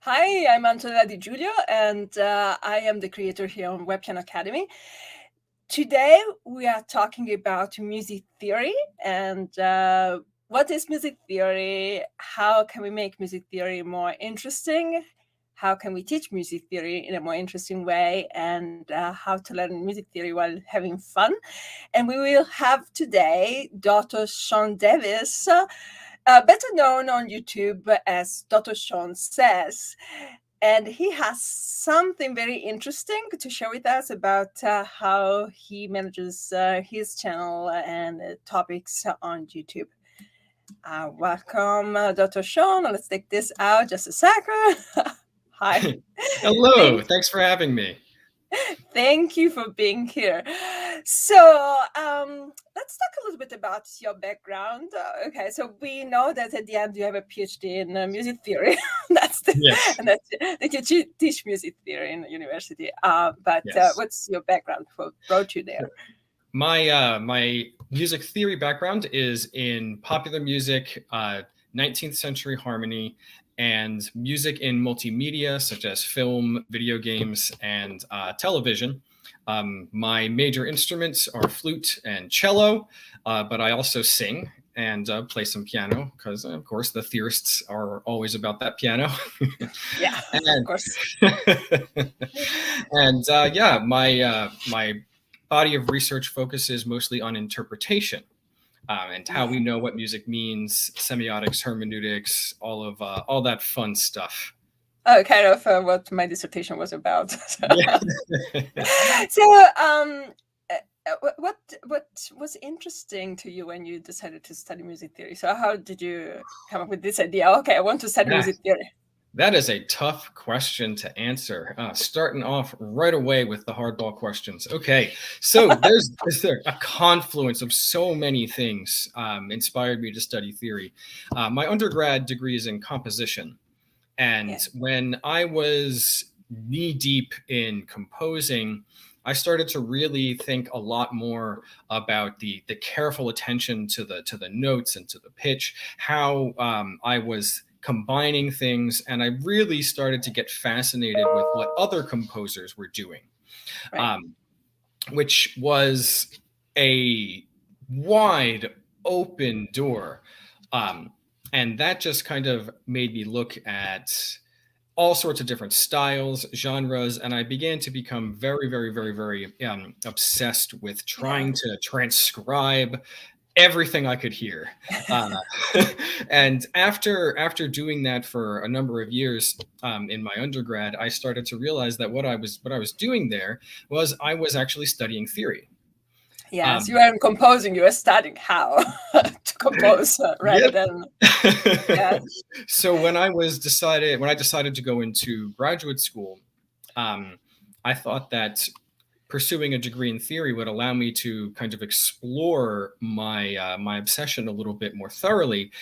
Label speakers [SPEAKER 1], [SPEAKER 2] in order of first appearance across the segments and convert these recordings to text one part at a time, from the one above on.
[SPEAKER 1] Hi, I'm Antonella Di Giulio, and I am the creator here on Web Piano Academy. Today, we are talking about music theory and what is music theory? How can we make music theory more interesting? How can we teach music theory in a more interesting way? And how to learn music theory while having fun? And we will have today Dr. Sean Davis, better known on YouTube as Dr. Sean Says. And he has something very interesting to share with us about how he manages his channel and topics on YouTube. Welcome, Dr. Sean. Let's take this out just a second. Hi.
[SPEAKER 2] Hello. Thanks for having me.
[SPEAKER 1] Thank you for being here. So let's talk a little bit about your background. Okay, so we know that at the end you have a PhD in music theory.
[SPEAKER 2] Yes.
[SPEAKER 1] And that you teach music theory in the university. But
[SPEAKER 2] Yes.
[SPEAKER 1] What's your background? What brought you there?
[SPEAKER 2] My music theory background is in popular music, 19th century harmony, and music in multimedia such as film, video games, and television. My major instruments are flute and cello, but I also sing and play some piano because, of course, the theorists are always about that piano.
[SPEAKER 1] Yeah, of course.
[SPEAKER 2] And my body of research focuses mostly on interpretation and how we know what music means, semiotics, hermeneutics, all that fun stuff.
[SPEAKER 1] Oh, kind of what my dissertation was about. So, what was interesting to you when you decided to study music theory? So how did you come up with this idea? Okay, I want to study music theory.
[SPEAKER 2] That is a tough question to answer. Starting off right away with the hardball questions. Okay, so there's a confluence of so many things inspired me to study theory. My undergrad degree is in composition. And when I was knee deep in composing, I started to really think a lot more about the careful attention to the notes and to the pitch, how I was combining things, and I really started to get fascinated with what other composers were doing, which was a wide open door. And that just kind of made me look at all sorts of different styles, genres, and I began to become very, very, very, very obsessed with trying to transcribe everything I could hear. And after doing that for a number of years in my undergrad, I started to realize that what I was doing there was I was actually studying theory.
[SPEAKER 1] Yes, you weren't composing, you were studying how to compose rather than. Yes.
[SPEAKER 2] So when I decided to go into graduate school, I thought that pursuing a degree in theory would allow me to kind of explore my my obsession a little bit more thoroughly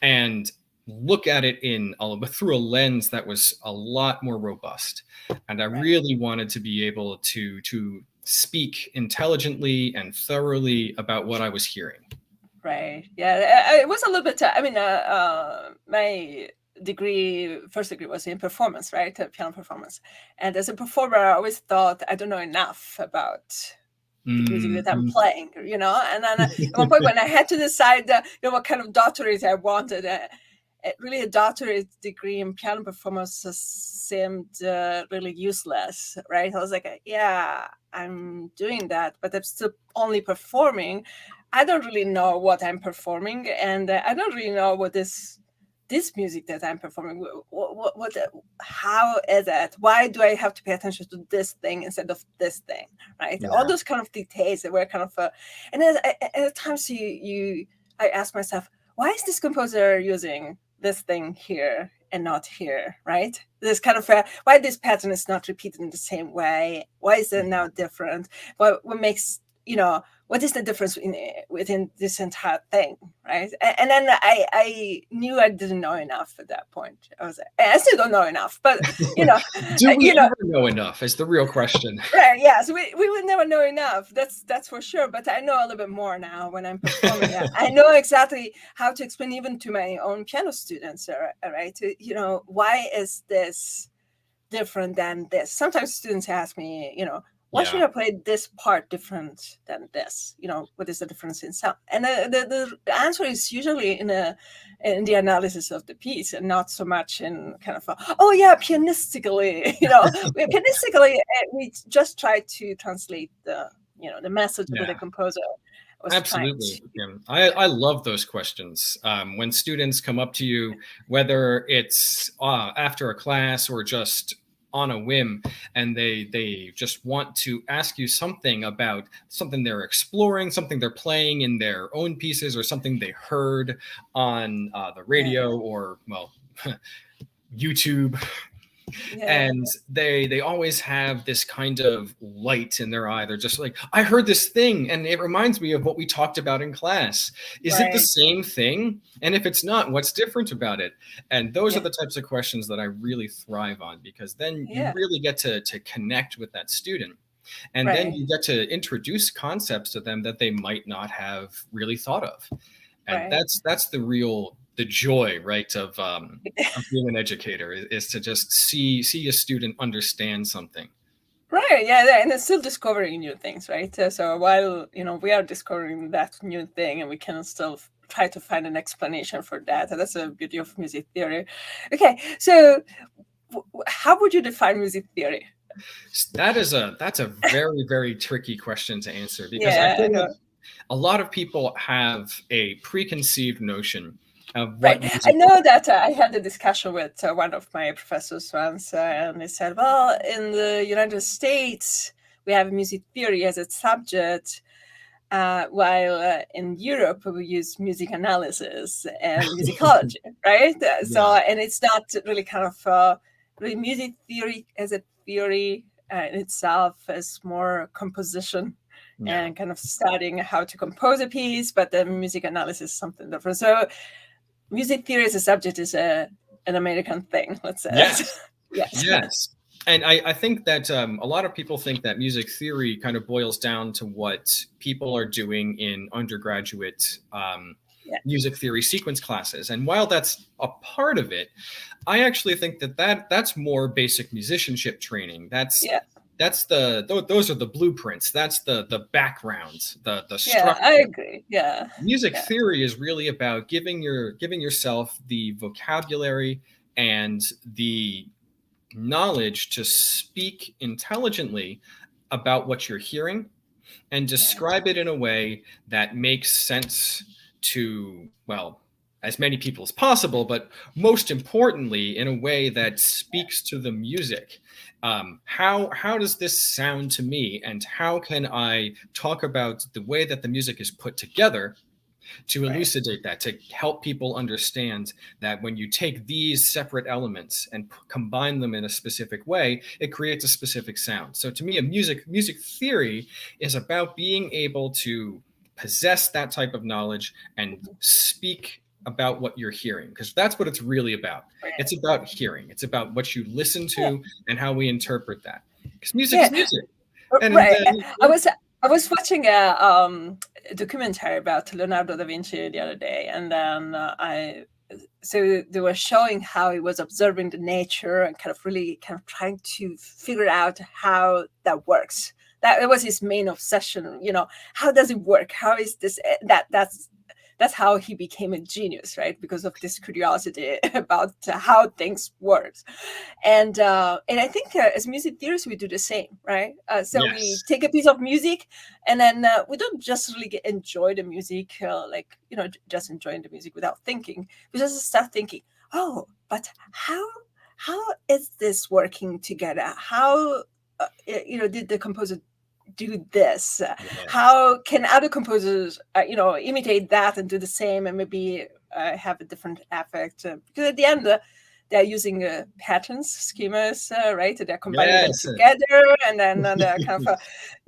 [SPEAKER 2] and look at it through a lens that was a lot more robust. And I really wanted to be able to speak intelligently and thoroughly about what I was hearing.
[SPEAKER 1] Right. Yeah, it was a little bit. I mean, my first degree was in performance, right? Piano performance. And as a performer, I always thought I don't know enough about the music that I'm playing, you know. And then at one point, when I had to decide, what kind of doctorate I wanted, really a doctorate degree in piano performance seemed really useless, right? I was like, yeah, I'm doing that, but I'm still only performing. I don't really know what I'm performing, and I don't really know what this music that I'm performing, how is it? Why do I have to pay attention to this thing instead of this thing, right? All those kind of details that were kind of, and then at times I ask myself, why is this composer using this thing here and not here, right? This kind of, why this pattern is not repeated in the same way? Why is it now different? What makes, what is the difference within this entire thing, right? And then I knew I didn't know enough at that point. I still don't know enough, but
[SPEAKER 2] Do we ever know enough is the real question.
[SPEAKER 1] Right, yeah, so we will never know enough, that's for sure, but I know a little bit more now when I'm performing. I know exactly how to explain even to my own piano students, right? Why is this different than this? Sometimes students ask me, why should I play this part different than this? What is the difference in sound? And the answer is usually in the analysis of the piece, and not so much in kind of pianistically. Pianistically, we just try to translate the message that the composer was
[SPEAKER 2] Absolutely.
[SPEAKER 1] trying to.
[SPEAKER 2] I love those questions. When students come up to you, whether it's after a class or just on a whim, and they just want to ask you something about something they're exploring, something they're playing in their own pieces, or something they heard on the radio or, well, YouTube. And they always have this kind of light in their eye. They're just like, I heard this thing, and it reminds me of what we talked about in class. Is it the same thing? And if it's not, what's different about it? And those are the types of questions that I really thrive on, because then you really get to connect with that student. And then you get to introduce concepts to them that they might not have really thought of. And that's the joy, right, of being an educator, is to just see a student understand something.
[SPEAKER 1] Right, and it's still discovering new things, right? So while we are discovering that new thing, and we can still try to find an explanation for that. And that's the beauty of music theory. Okay, so how would you define music theory?
[SPEAKER 2] That's a very, very tricky question to answer, because I think a lot of people have a preconceived notion of what
[SPEAKER 1] I know that I had a discussion with one of my professors once, and they said, well, in the United States, we have music theory as a subject, while in Europe, we use music analysis and musicology, right? So, and it's not really kind of really music theory as a theory in itself, as more composition and kind of studying how to compose a piece, but the music analysis is something different. So music theory as a subject is an American thing, let's say.
[SPEAKER 2] Yes. And I think that a lot of people think that music theory kind of boils down to what people are doing in undergraduate music theory sequence classes. And while that's a part of it, I actually think that's more basic musicianship training. Those are the blueprints. That's the background, the structure.
[SPEAKER 1] I agree.
[SPEAKER 2] Music theory is really about giving yourself the vocabulary and the knowledge to speak intelligently about what you're hearing, and describe it in a way that makes sense to, well, as many people as possible, but most importantly, in a way that speaks to the music. How does this sound to me, and how can I talk about the way that the music is put together to elucidate that, to help people understand that when you take these separate elements and combine them in a specific way, it creates a specific sound. So to me, a music theory is about being able to possess that type of knowledge and speak about what you're hearing, because that's what it's really about. It's about hearing. It's about what you listen to and how we interpret that, because music is music. And
[SPEAKER 1] I was watching a documentary about Leonardo da Vinci the other day, and then so they were showing how he was observing the nature and kind of trying to figure out how that works. That was his main obsession. How does it work? How is this? That's how he became a genius, right? Because of this curiosity about how things work. And I think as music theorists, we do the same, right? So we take a piece of music, and then we don't just really enjoy the music, just enjoying the music without thinking. We just start thinking, oh, but how is this working together? How, did the composer do this? How can other composers imitate that and do the same, and maybe have a different effect? Because at the end, they're using patterns, schemas, right? They're combining them
[SPEAKER 2] Yes.
[SPEAKER 1] together, and then they're kind of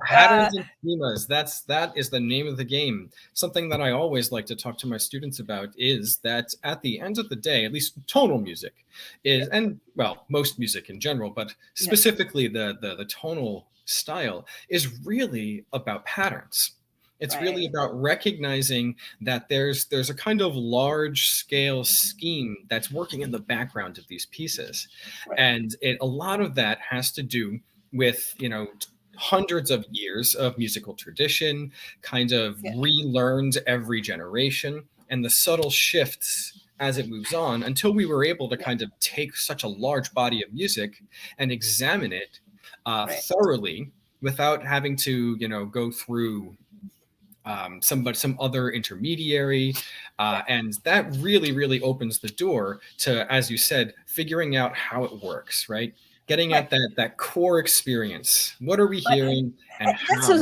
[SPEAKER 2] Patterns and schemas. That is the name of the game. Something that I always like to talk to my students about is that at the end of the day, at least tonal music is, and well, most music in general, but specifically the tonal style is really about patterns. It's really about recognizing that there's a kind of large scale scheme that's working in the background of these pieces. And a lot of that has to do with, hundreds of years of musical tradition, kind of relearned every generation, and the subtle shifts as it moves on until we were able to kind of take such a large body of music and examine it thoroughly without having to, go through some other intermediary, and that really opens the door to, as you said, figuring out how it works, right? Getting at that core experience. What are we hearing, and how?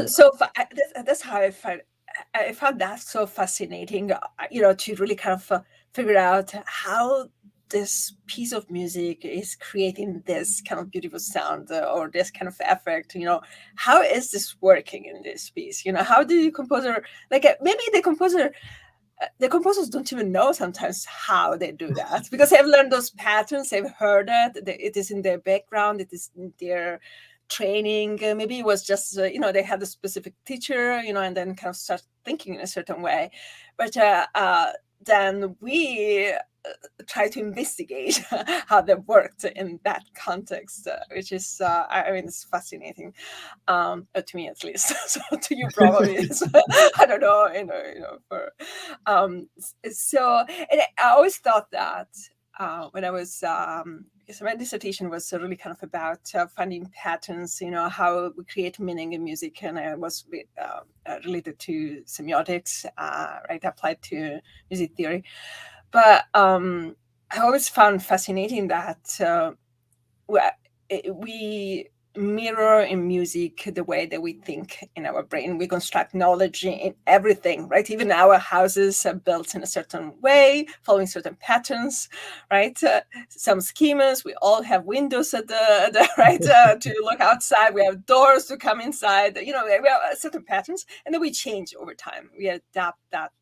[SPEAKER 1] That's how I found that so fascinating. To really kind of figure out how this piece of music is creating this kind of beautiful sound or this kind of effect. How is this working in this piece? How do the composer, like maybe the composers don't even know sometimes how they do that, because they've learned those patterns, they've heard it is in their background, it is in their training. Maybe it was just they had a specific teacher, and then kind of start thinking in a certain way. But then we try to investigate how they worked in that context, which is it's fascinating, to me at least. So to you probably is, I don't know, for so. And I always thought that when I was so my dissertation was really kind of about finding patterns, how we create meaning in music, and I was related to semiotics, right, applied to music theory. But I always found fascinating that we mirror in music the way that we think in our brain. We construct knowledge in everything, right? Even our houses are built in a certain way, following certain patterns, right? Some schemas. We all have windows at the right to look outside. We have doors to come inside. We have certain patterns, and then we change over time. We adapt that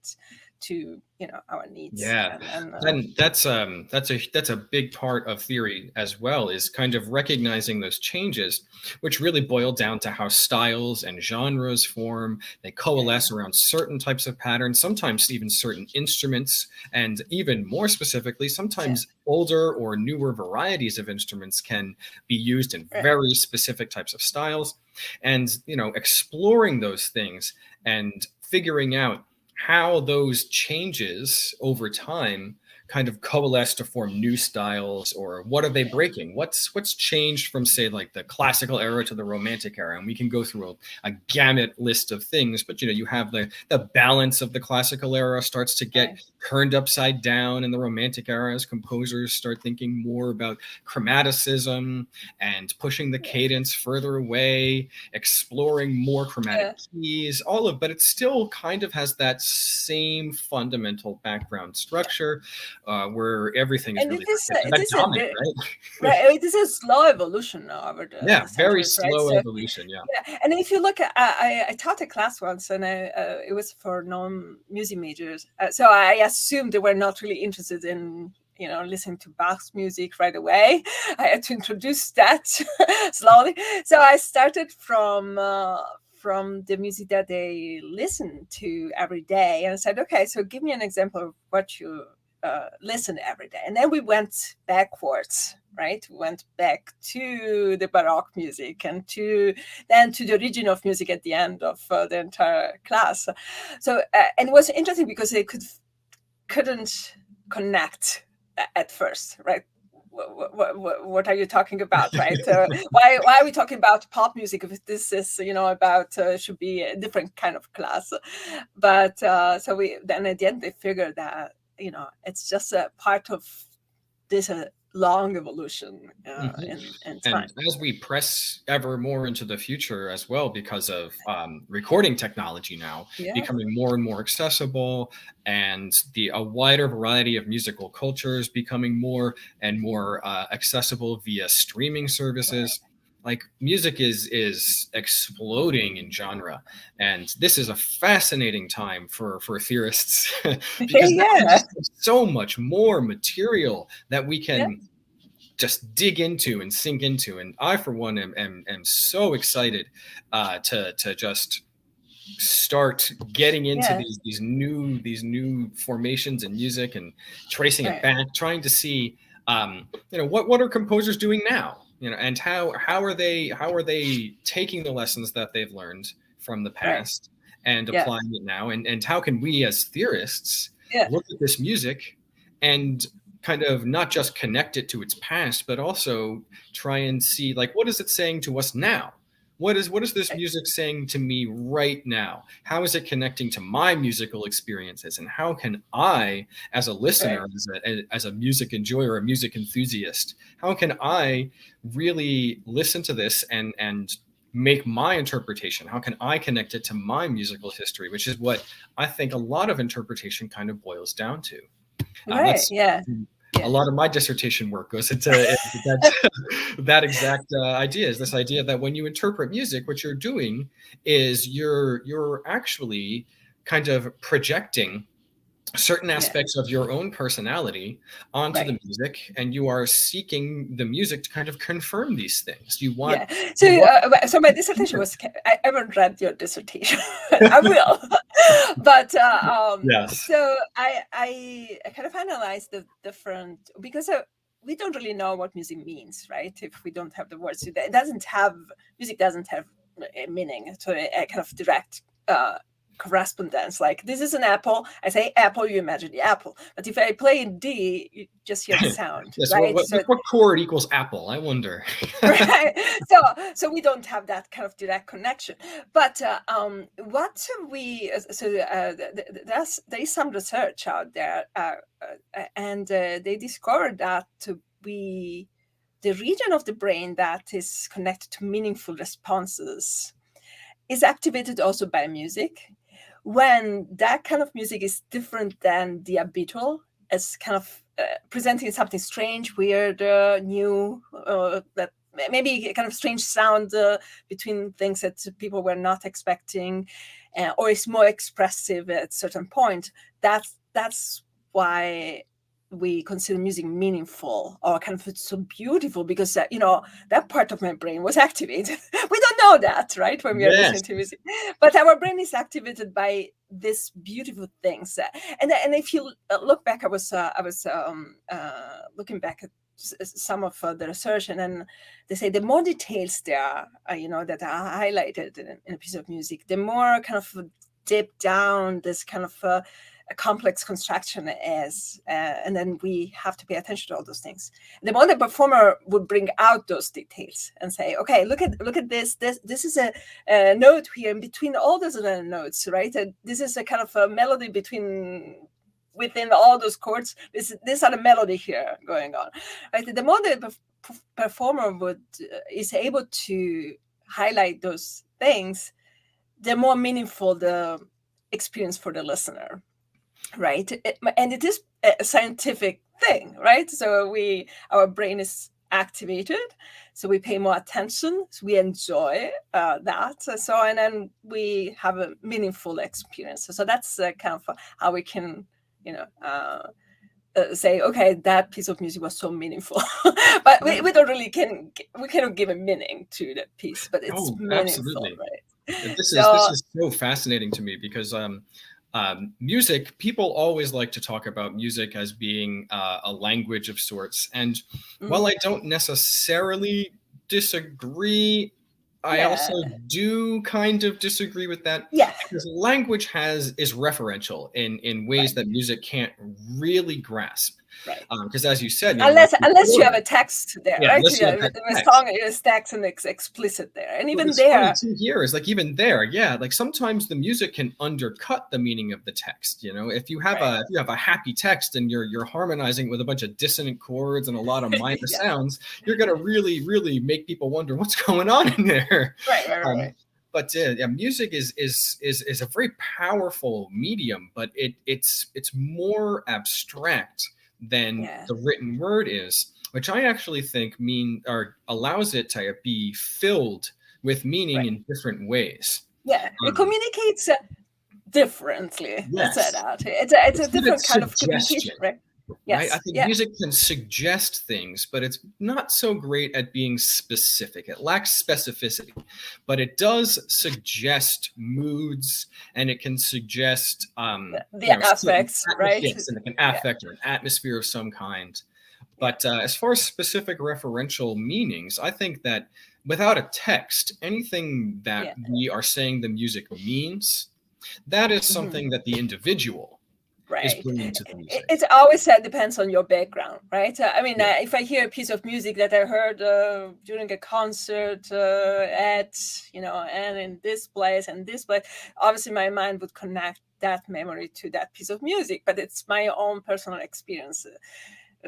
[SPEAKER 1] to our needs.
[SPEAKER 2] And that's a big part of theory as well, is kind of recognizing those changes, which really boil down to how styles and genres form. They coalesce around certain types of patterns, sometimes even certain instruments, and even more specifically, sometimes older or newer varieties of instruments can be used in very specific types of styles. And exploring those things and figuring out how those changes over time kind of coalesce to form new styles, or what are they breaking? What's changed from, say, like the classical era to the romantic era? And we can go through a gamut list of things, but you have the balance of the classical era starts to get turned upside down in the romantic era as composers start thinking more about chromaticism and pushing the cadence further away, exploring more chromatic keys, but it still kind of has that same fundamental background structure. Where everything is really dominant,
[SPEAKER 1] right? It is a slow evolution over the
[SPEAKER 2] very
[SPEAKER 1] centuries,
[SPEAKER 2] slow
[SPEAKER 1] right?
[SPEAKER 2] evolution.
[SPEAKER 1] And if you look at, I taught a class once, and it was for non-music majors, so I assumed they were not really interested in listening to Bach's music right away. I had to introduce that slowly. So I started from the music that they listen to every day, and I said, okay, so give me an example of what you listen every day. And then we went backwards, right? We went back to the Baroque music, and then to the origin of music at the end of the entire class. So and it was interesting because they couldn't connect at first, right? What are you talking about, right? Why are we talking about pop music if this is about should be a different kind of class? But so then at the end they figured that it's just a part of this long evolution
[SPEAKER 2] Mhm.
[SPEAKER 1] in
[SPEAKER 2] And
[SPEAKER 1] time.
[SPEAKER 2] as we press ever more into the future as well, because of recording technology now
[SPEAKER 1] Yeah,
[SPEAKER 2] becoming more and more accessible, and a wider variety of musical cultures becoming more and more accessible via streaming
[SPEAKER 1] right.
[SPEAKER 2] services, like music is exploding in genre, and this is a fascinating time for theorists because now we
[SPEAKER 1] Yeah,
[SPEAKER 2] just have so much more material that we
[SPEAKER 1] yeah,
[SPEAKER 2] can just dig into and sink into. And I, for one, am so excited to just start getting into
[SPEAKER 1] yeah,
[SPEAKER 2] these new formations in music and tracing it
[SPEAKER 1] right,
[SPEAKER 2] back, trying to see what are composers doing now, and how are they taking the lessons that they've learned from the
[SPEAKER 1] right.
[SPEAKER 2] past and
[SPEAKER 1] Yeah,
[SPEAKER 2] applying it now, and how can we as theorists
[SPEAKER 1] yeah,
[SPEAKER 2] look at this music and kind of not just connect it to its past, but also try and see, like, what is it saying to us now? What is this
[SPEAKER 1] right,
[SPEAKER 2] music saying to me right now? How is it connecting to my musical experiences? And how can I, as a
[SPEAKER 1] right,
[SPEAKER 2] listener, as a music enjoyer, a music enthusiast, how can I really listen to this and make my interpretation? How can I connect it to my musical history, which is what I think a lot of interpretation kind of boils down to.
[SPEAKER 1] right.
[SPEAKER 2] That's
[SPEAKER 1] Yeah,
[SPEAKER 2] a
[SPEAKER 1] yeah,
[SPEAKER 2] lot of my dissertation work goes into that exact idea. Is this idea that when you interpret music, what you're doing is you're actually kind of projecting certain
[SPEAKER 1] yeah.
[SPEAKER 2] aspects of your own personality onto the
[SPEAKER 1] Right.
[SPEAKER 2] music, and you are seeking the music to kind of confirm these things. You want
[SPEAKER 1] Yeah. So,
[SPEAKER 2] you want
[SPEAKER 1] so my dissertation was. I haven't read your dissertation. I will, but
[SPEAKER 2] yes.
[SPEAKER 1] so I kind of analyzed the different because we don't really know what music means, right? If we don't have the words, it doesn't have music doesn't have a meaning, so a kind of direct. Correspondence, like this is an apple, I say apple, you imagine the apple, but if I play in D, you just hear the sound,
[SPEAKER 2] Yes. What,
[SPEAKER 1] right?
[SPEAKER 2] what
[SPEAKER 1] So
[SPEAKER 2] what chord equals apple? I wonder.
[SPEAKER 1] right, so we don't have that kind of direct connection, but what we so there is some research out there, and they discovered that we the region of the brain that is connected to meaningful responses is activated also by music when that kind of music is different than the habitual, as kind of presenting something strange, weird, new, that maybe a kind of strange sound between things that people were not expecting, or is more expressive at a certain point. That's why we consider music meaningful or kind of so beautiful, because that part of my brain was activated. We don't know that, right, when we are
[SPEAKER 2] Yes.
[SPEAKER 1] listening to music, but our brain is activated by these beautiful things. And if you look back, I was looking back at some of the research, and then they say the more details there are, that are highlighted in a piece of music, the more kind of deep down this kind of a complex construction is, and then we have to pay attention to all those things. The more the performer would bring out those details and say, okay, look at this is a note here in between all those other notes, right? This is a kind of a melody within all those chords. This are the melody here going on, right? The more the performer is able to highlight those things, the more meaningful the experience for the listener, right? And it is a scientific thing, right? So our brain is activated, so we pay more attention, so we enjoy that, so and then we have a meaningful experience. So that's kind of how we can say, okay, that piece of music was so meaningful. But we don't really we cannot give a meaning to that piece, but it's
[SPEAKER 2] Oh,
[SPEAKER 1] meaningful,
[SPEAKER 2] absolutely.
[SPEAKER 1] right?
[SPEAKER 2] This
[SPEAKER 1] So
[SPEAKER 2] is so fascinating to me because music, people always like to talk about music as being a language of sorts. And while I don't necessarily disagree, I also
[SPEAKER 1] yeah,
[SPEAKER 2] do kind of disagree with that,
[SPEAKER 1] yeah,
[SPEAKER 2] because language is referential in ways
[SPEAKER 1] right,
[SPEAKER 2] that music can't really grasp.
[SPEAKER 1] Right.
[SPEAKER 2] Because as you said,
[SPEAKER 1] Unless you have a text there,
[SPEAKER 2] yeah,
[SPEAKER 1] right?
[SPEAKER 2] unless you have that
[SPEAKER 1] The
[SPEAKER 2] text.
[SPEAKER 1] song is text and it's explicit there, and even
[SPEAKER 2] What's funny
[SPEAKER 1] there,
[SPEAKER 2] too here is like even there, yeah, like sometimes the music can undercut the meaning of the text. If you have a happy text and you're harmonizing with a bunch of dissonant chords and a lot of minor sounds, you're gonna really, really make people wonder what's going on in there.
[SPEAKER 1] Right.
[SPEAKER 2] But yeah, music is a very powerful medium, but it's more abstract than the written word is, which I actually think allows it to be filled with meaning in different ways.
[SPEAKER 1] Yeah, it communicates differently.
[SPEAKER 2] Yes.
[SPEAKER 1] Let's say that it's a different kind of communication, right? Yes.
[SPEAKER 2] Right? I think music can suggest things, but it's not so great at being specific. It lacks specificity, but it does suggest moods, and it can suggest
[SPEAKER 1] the affects, right?
[SPEAKER 2] Yes, and it can affect or an atmosphere of some kind. But as far as specific referential meanings, I think that without a text, anything that we are saying the music means, that is something that the individual is bringing to the music.
[SPEAKER 1] It always depends on your background, right? I mean, if I hear a piece of music that I heard during a concert and in this place and this place, obviously my mind would connect that memory to that piece of music, but it's my own personal experience.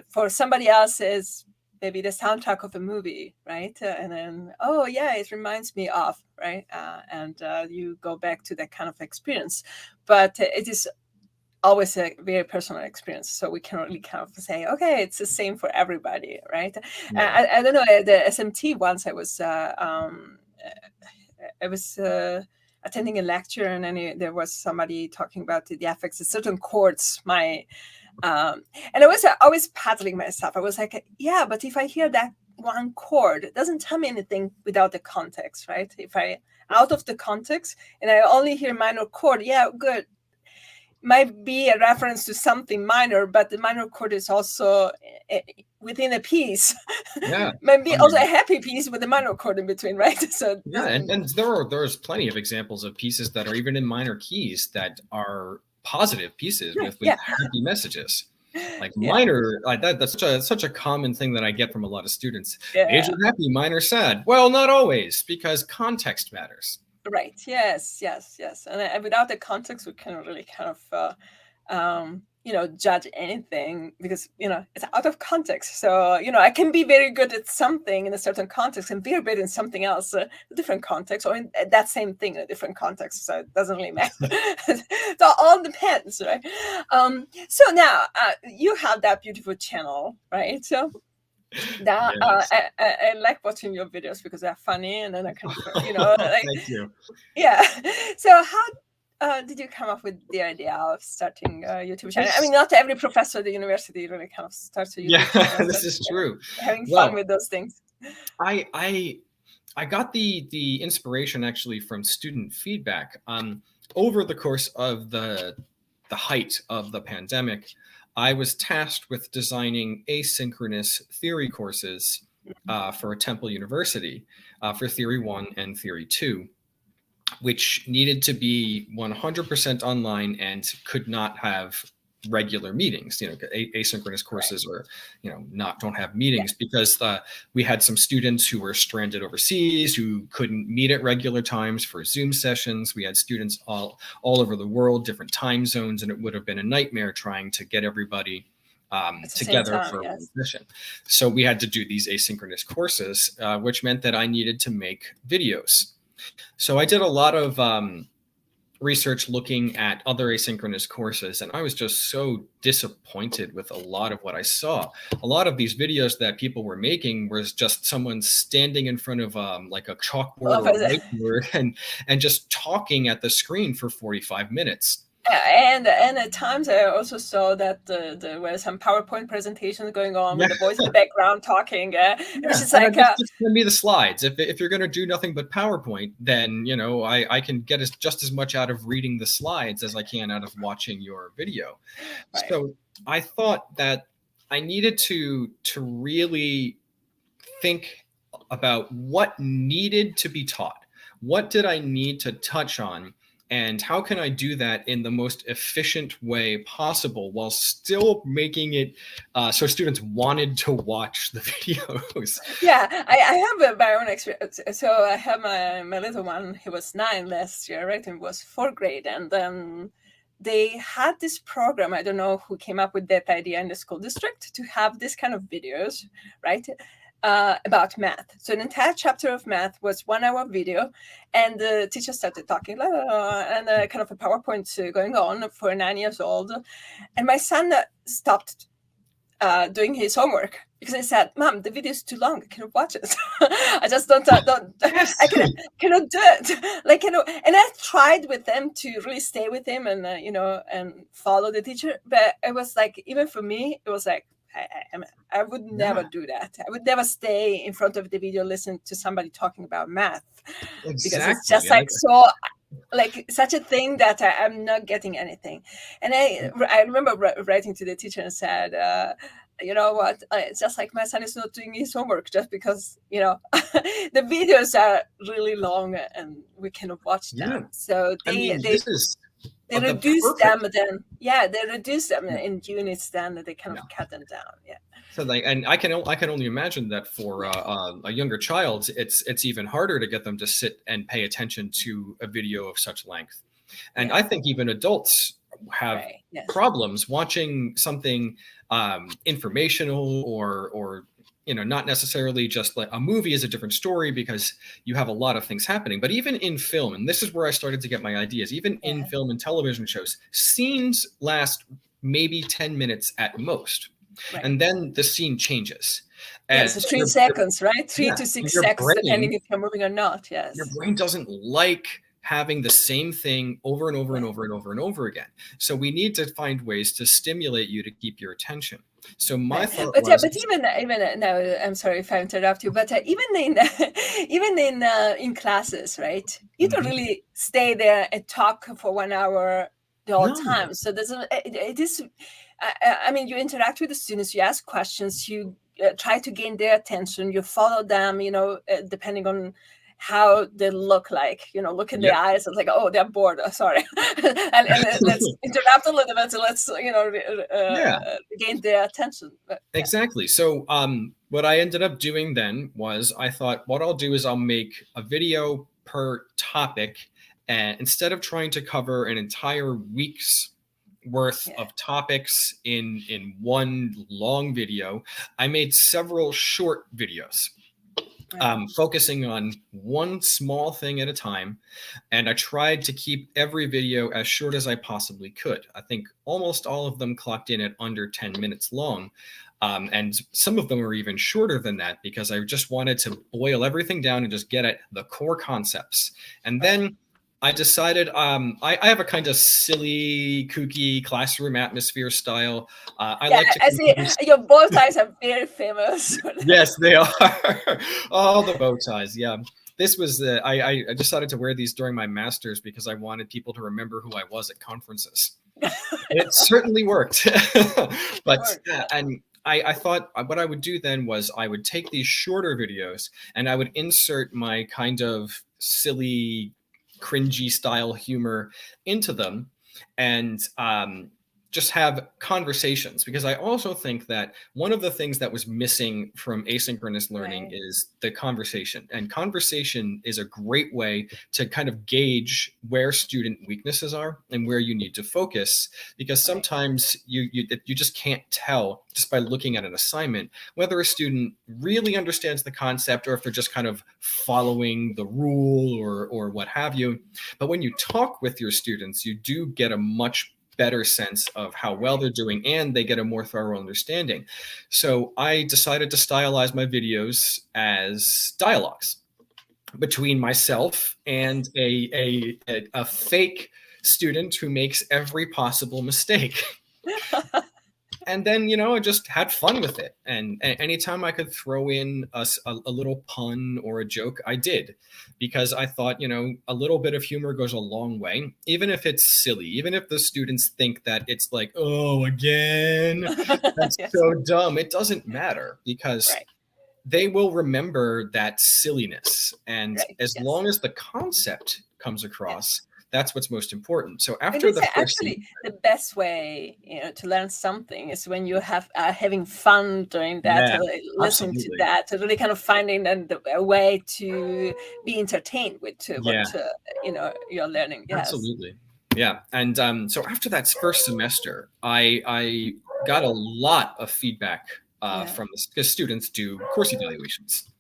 [SPEAKER 1] For somebody else, is maybe the soundtrack of a movie, right? And then, oh yeah, it reminds me of, right? And you go back to that kind of experience, but it is always a very personal experience, so we can really kind of say, okay, it's the same for everybody, right? I don't know, the SMT once I was attending a lecture, and then there was somebody talking about the effects of certain chords. And I was always paddling myself. I was like, yeah, but if I hear that one chord, it doesn't tell me anything without the context, right? If I out of the context and I only hear minor chord, yeah, good, might be a reference to something minor, but the minor chord is also within a piece.
[SPEAKER 2] Yeah,
[SPEAKER 1] maybe also a happy piece with a minor chord in between, right? So
[SPEAKER 2] yeah, and there's plenty of examples of pieces that are even in minor keys that are positive pieces with happy messages. Like minor, that's such a common thing that I get from a lot of students. Major happy, minor sad. Well, not always, because context matters.
[SPEAKER 1] Right. Yes. And without the context, we can't really kind of, judge anything, because, it's out of context. So, I can be very good at something in a certain context and very bad in something else, a different context, or in that same thing in a different context. So it doesn't really matter. So it all depends, right? So now you have that beautiful channel, right? So that I like watching your videos because they're funny, and then I can, like,
[SPEAKER 2] thank you.
[SPEAKER 1] Yeah. So how did you come up with the idea of starting a YouTube channel? I mean, not every professor at the university really kind of starts a YouTube channel.
[SPEAKER 2] This is true.
[SPEAKER 1] Having fun with those things.
[SPEAKER 2] I got the inspiration actually from student feedback. Over the course of the height of the pandemic, I was tasked with designing asynchronous theory courses for Temple University for Theory 1 and Theory 2, which needed to be 100% online and could not have regular meetings. Asynchronous courses or don't have meetings because we had some students who were stranded overseas who couldn't meet at regular times for Zoom sessions. We had students all over the world, different time zones, and it would have been a nightmare trying to get everybody together for one session. So we had to do these asynchronous courses, which meant that I needed to make videos. So I did a lot of research looking at other asynchronous courses, and I was just so disappointed with a lot of what I saw. A lot of these videos that people were making was just someone standing in front of like a chalkboard or a whiteboard and just talking at the screen for 45 minutes.
[SPEAKER 1] And at times I also saw that there were some PowerPoint presentations going on with the voice in the background talking. It was just like
[SPEAKER 2] send me the slides. If you're going to do nothing but PowerPoint, then I can get just as much out of reading the slides as I can out of watching your video. Right. So I thought that I needed to really think about what needed to be taught. What did I need to touch on And how can I do that in the most efficient way possible while still making it so students wanted to watch the videos?
[SPEAKER 1] Yeah, I have my own experience. So I have my little one. He was 9 last year, right? And was 4th grade, and then they had this program. I don't know who came up with that idea in the school district to have this kind of videos, right? About math. So an entire chapter of math was 1 hour video, and the teacher started talking, la, la, la, and kind of a PowerPoint going on for 9 years old. And my son stopped doing his homework because I said, "Mom, the video is too long. I cannot watch it. I just don't.
[SPEAKER 2] Yes.
[SPEAKER 1] I cannot do it. Like, you know." And I tried with them to really stay with him and and follow the teacher. But it was like, even for me, it was like, I would never do that. I would never stay in front of the video, listen to somebody talking about math, because it's just
[SPEAKER 2] Exactly.
[SPEAKER 1] like so. Like such a thing that I'm not getting anything. And I remember writing to the teacher and said, you know what, it's just like my son is not doing his homework just because, the videos are really long and we cannot watch them.
[SPEAKER 2] Yeah.
[SPEAKER 1] So
[SPEAKER 2] I mean,
[SPEAKER 1] they
[SPEAKER 2] this is
[SPEAKER 1] reduce them then. Yeah, they reduce them in units, then they kind of cut them down. Yeah.
[SPEAKER 2] So and I can only imagine that for a younger child, it's even harder to get them to sit and pay attention to a video of such length. And I think even adults have problems watching something informational or not necessarily just like a movie is a different story because you have a lot of things happening. But even in film, and this is where I started to get my ideas, even in film and television shows, scenes last maybe 10 minutes at most. Right. And then the scene changes.
[SPEAKER 1] Yes, it's 3 seconds, right? 3 to 6 seconds, depending if you're moving or not. Yes.
[SPEAKER 2] Your brain doesn't like having the same thing over and over and over and over and over again. So we need to find ways to stimulate you to keep your attention. So my thought was,
[SPEAKER 1] but even now, I'm sorry if I interrupt you, but even in classes, right? You don't really stay there and talk for 1 hour the whole time. So it is. I mean, you interact with the students, you ask questions, you try to gain their attention, you follow them, depending on how they look like, look in their eyes. It's like, oh, they're bored. Sorry. and let's interrupt a little bit. So let's, gain their attention.
[SPEAKER 2] Exactly. So what I ended up doing then was I thought what I'll do is I'll make a video per topic. And instead of trying to cover an entire week's worth of topics in one long video, I made several short videos. Focusing on one small thing at a time. And I tried to keep every video as short as I possibly could. I think almost all of them clocked in at under 10 minutes long. And some of them were even shorter than that because I just wanted to boil everything down and just get at the core concepts. And then I decided I have a kind of silly, kooky classroom atmosphere style.
[SPEAKER 1] I see your bow ties are very famous.
[SPEAKER 2] Yes, they are. All the bow ties. Yeah. This was I decided to wear these during my master's because I wanted people to remember who I was at conferences. It certainly worked. I thought what I would do then was I would take these shorter videos and I would insert my kind of silly, cringy style humor into them and just have conversations, because I also think that one of the things that was missing from asynchronous learning is the conversation. And conversation is a great way to kind of gauge where student weaknesses are and where you need to focus, because sometimes you just can't tell just by looking at an assignment whether a student really understands the concept or if they're just kind of following the rule or what have you. But when you talk with your students, you do get a much better sense of how well they're doing, and they get a more thorough understanding. So I decided to stylize my videos as dialogues between myself and a fake student who makes every possible mistake. And then, I just had fun with it. And anytime I could throw in a little pun or a joke, I did, because I thought, a little bit of humor goes a long way, even if it's silly, even if the students think that it's like, oh, again, that's so dumb. It doesn't matter, because they will remember that silliness. And as long as the concept comes across, That's what's most important. So
[SPEAKER 1] And
[SPEAKER 2] after
[SPEAKER 1] it's
[SPEAKER 2] the first
[SPEAKER 1] actually the best way, to learn something is when you have having fun doing that,
[SPEAKER 2] yeah,
[SPEAKER 1] listening to
[SPEAKER 2] absolutely.
[SPEAKER 1] that, really kind of finding a way to be entertained with
[SPEAKER 2] Yeah,
[SPEAKER 1] what you're learning. Yes.
[SPEAKER 2] absolutely. Yeah. And so after that first semester, I got a lot of feedback
[SPEAKER 1] Yeah.
[SPEAKER 2] from because students do course evaluations.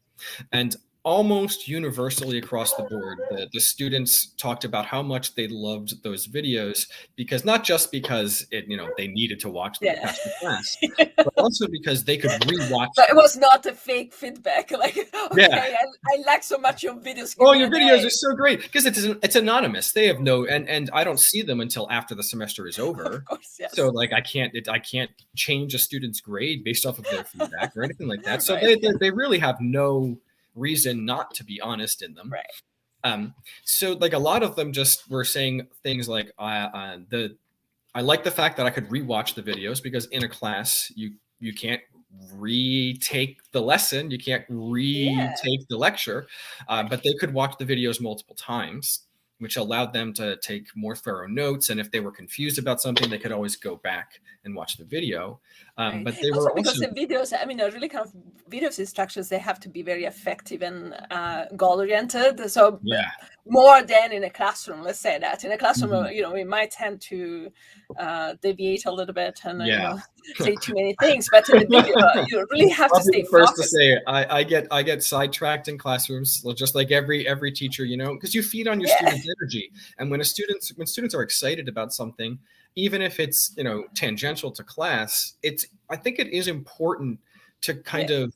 [SPEAKER 2] And almost universally across the board, the students talked about how much they loved those videos, because not just because they needed to watch them to
[SPEAKER 1] Yeah.
[SPEAKER 2] pass the class, but also because they could rewatch
[SPEAKER 1] So it
[SPEAKER 2] them.
[SPEAKER 1] was not a fake feedback. Like,
[SPEAKER 2] Yeah.
[SPEAKER 1] okay, I like so much your videos. Give
[SPEAKER 2] Oh,
[SPEAKER 1] me
[SPEAKER 2] your
[SPEAKER 1] an
[SPEAKER 2] videos
[SPEAKER 1] A.
[SPEAKER 2] are so great because it's anonymous. They have no and I don't see them until after the semester is
[SPEAKER 1] Of
[SPEAKER 2] over.
[SPEAKER 1] course,
[SPEAKER 2] So
[SPEAKER 1] yes.
[SPEAKER 2] like I can't change a student's grade based off of their feedback or anything like that. So
[SPEAKER 1] Right.
[SPEAKER 2] they really have no reason not to be honest in them.
[SPEAKER 1] Right.
[SPEAKER 2] So like a lot of them just were saying things like I like the fact that I could rewatch the videos, because in a class you can't retake the lesson, you can't
[SPEAKER 1] Yeah.
[SPEAKER 2] retake the lecture,
[SPEAKER 1] Right.
[SPEAKER 2] but they could watch the videos multiple times, which allowed them to take more thorough notes. And if they were confused about something, they could always go back and watch the video.
[SPEAKER 1] Right.
[SPEAKER 2] But they
[SPEAKER 1] Also,
[SPEAKER 2] were
[SPEAKER 1] because
[SPEAKER 2] also
[SPEAKER 1] the videos, I mean, are really kind of videos instructions, they have to be very effective and goal-oriented. So
[SPEAKER 2] yeah.
[SPEAKER 1] more than in a classroom, let's say that. In a classroom,
[SPEAKER 2] Mhm.
[SPEAKER 1] we might tend to deviate a little bit and,
[SPEAKER 2] Yeah.
[SPEAKER 1] say too many things. But in the video, you really have
[SPEAKER 2] I'll
[SPEAKER 1] to
[SPEAKER 2] be
[SPEAKER 1] stay
[SPEAKER 2] the first to
[SPEAKER 1] focused.
[SPEAKER 2] say it. I get sidetracked in classrooms, just like every teacher, because you feed on your
[SPEAKER 1] Yeah.
[SPEAKER 2] students' energy. And when students are excited about something, even if it's tangential to class, I think it is important to kind
[SPEAKER 1] Yeah.
[SPEAKER 2] of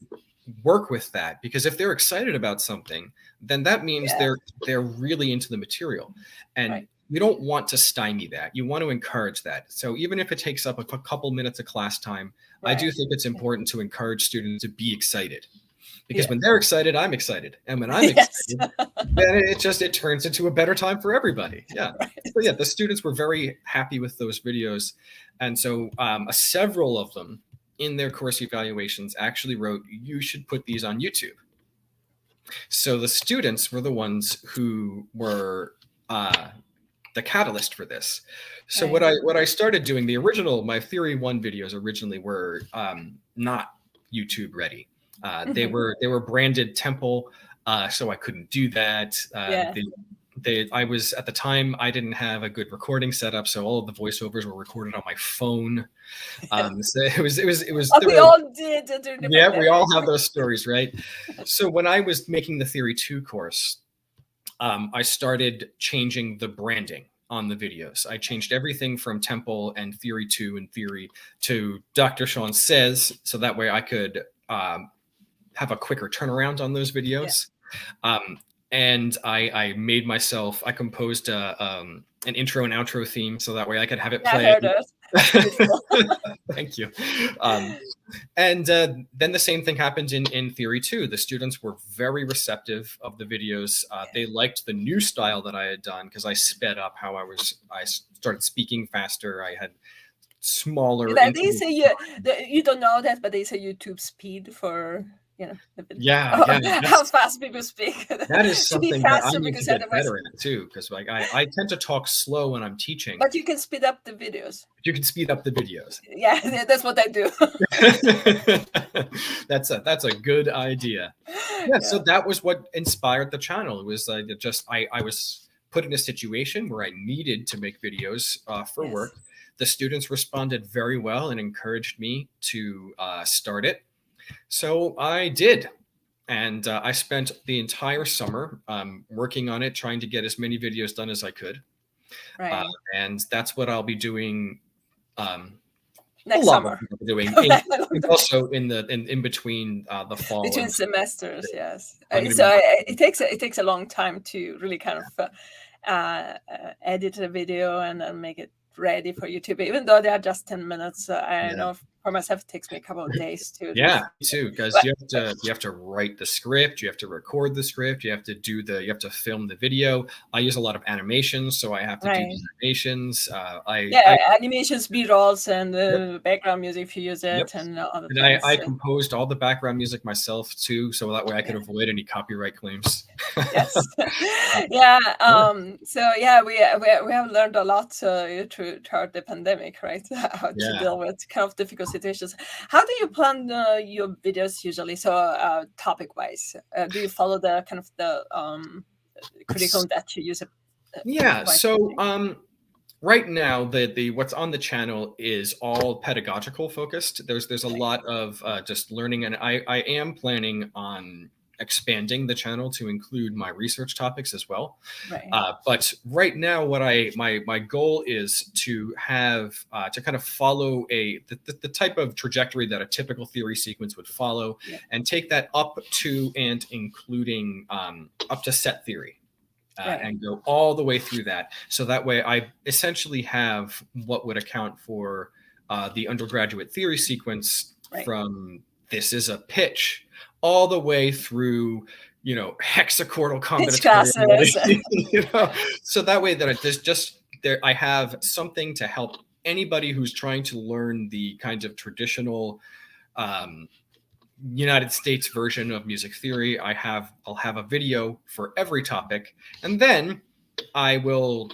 [SPEAKER 2] work with that, because if they're excited about something, then that means
[SPEAKER 1] Yeah.
[SPEAKER 2] they're really into the material. And
[SPEAKER 1] Right.
[SPEAKER 2] you don't want to stymie that. You want to encourage that. So even if it takes up a couple minutes of class time, I do
[SPEAKER 1] Right.
[SPEAKER 2] think it's important to encourage students to be excited, because
[SPEAKER 1] Yeah.
[SPEAKER 2] when they're excited, I'm excited. And when I'm
[SPEAKER 1] Yes.
[SPEAKER 2] excited, then it turns into a better time for everybody. Yeah.
[SPEAKER 1] Right.
[SPEAKER 2] So yeah, the students were very happy with those videos. And so several of them in their course evaluations actually wrote, you should put these on YouTube. So the students were the ones who were the catalyst for this. So
[SPEAKER 1] Right.
[SPEAKER 2] what I started doing, my Theory 1 videos originally were not YouTube ready. They
[SPEAKER 1] Mhm.
[SPEAKER 2] were branded Temple, so I couldn't do that.
[SPEAKER 1] Yeah.
[SPEAKER 2] I was at the time, I didn't have a good recording setup, so all of the voiceovers were recorded on my phone. So it was
[SPEAKER 1] Like we all did during the
[SPEAKER 2] yeah, we all
[SPEAKER 1] pandemic.
[SPEAKER 2] have those stories, right? So when I was making the Theory 2 course, I started changing the branding on the videos. I changed everything from Temple and Theory 2 and Theory to Dr. Sean Says, so that way I could have a quicker turnaround on those videos. Yeah. And I composed an intro and outro theme, so that way I could have it play.
[SPEAKER 1] I heard it. It's beautiful.
[SPEAKER 2] Thank you. And then the same thing happened in Theory 2. The students were very receptive of the videos. They liked the new style that I had done, because I sped up how I started speaking faster. I had smaller.
[SPEAKER 1] They say you don't know that, but they say YouTube speed for
[SPEAKER 2] yeah,
[SPEAKER 1] how fast people speak.
[SPEAKER 2] That is
[SPEAKER 1] To be
[SPEAKER 2] something that I
[SPEAKER 1] faster,
[SPEAKER 2] need to
[SPEAKER 1] because
[SPEAKER 2] get
[SPEAKER 1] otherwise.
[SPEAKER 2] better at too, because like I tend to talk slow when I'm teaching.
[SPEAKER 1] But you can speed up the videos.
[SPEAKER 2] You can speed up the videos.
[SPEAKER 1] Yeah, that's what I do.
[SPEAKER 2] That's a good idea. Yeah, so that was what inspired the channel. It was I was put in a situation where I needed to make videos for work. The students responded very well and encouraged me to start it. So I did. And I spent the entire summer working on it, trying to get as many videos done as I could.
[SPEAKER 1] Right.
[SPEAKER 2] And that's what I'll be doing
[SPEAKER 1] next summer.
[SPEAKER 2] Also in between the fall.
[SPEAKER 1] Between semesters, yes. So it takes a long time to really kind of edit a video and make it ready for YouTube. Even though they are just 10 minutes, I know for myself, it takes me a couple of days to.
[SPEAKER 2] Yeah, me too, because
[SPEAKER 1] But,
[SPEAKER 2] you have to write the script, you have to record the script, you have to film the video. I use a lot of animations, so I have to do
[SPEAKER 1] right.
[SPEAKER 2] the animations.
[SPEAKER 1] Yeah, animations, B-rolls, and
[SPEAKER 2] Yep,
[SPEAKER 1] background music if you use
[SPEAKER 2] yep.
[SPEAKER 1] it, and other
[SPEAKER 2] And
[SPEAKER 1] things.
[SPEAKER 2] I composed all the background music myself too, so that way I could
[SPEAKER 1] Yeah.
[SPEAKER 2] avoid any copyright claims.
[SPEAKER 1] Yes.
[SPEAKER 2] Um,
[SPEAKER 1] Yeah.
[SPEAKER 2] yeah,
[SPEAKER 1] So yeah, we have learned a lot throughout the pandemic, right? How to
[SPEAKER 2] yeah.
[SPEAKER 1] deal with kind of difficult situations. How do you plan your videos usually? So topic wise, do you follow the kind of the curriculum that you use?
[SPEAKER 2] Yeah,
[SPEAKER 1] Quite.
[SPEAKER 2] so right now the what's on the channel is all pedagogical focused. There's a
[SPEAKER 1] Right.
[SPEAKER 2] lot of just learning, and I am planning on expanding the channel to include my research topics as well.
[SPEAKER 1] Right.
[SPEAKER 2] But right now, what my goal is to have to kind of follow the type of trajectory that a typical theory sequence would follow,
[SPEAKER 1] Yeah.
[SPEAKER 2] and take that up to and including up to set theory.
[SPEAKER 1] Right.
[SPEAKER 2] And go all the way through that. So that way I essentially have what would account for the undergraduate theory sequence
[SPEAKER 1] Right.
[SPEAKER 2] from this is a pitch all the way through, hexachordal
[SPEAKER 1] Pitch
[SPEAKER 2] combinatorial
[SPEAKER 1] classes.
[SPEAKER 2] melody, so that way that I have something to help anybody who's trying to learn the kinds of traditional United States version of music theory. I'll have a video for every topic, and then I will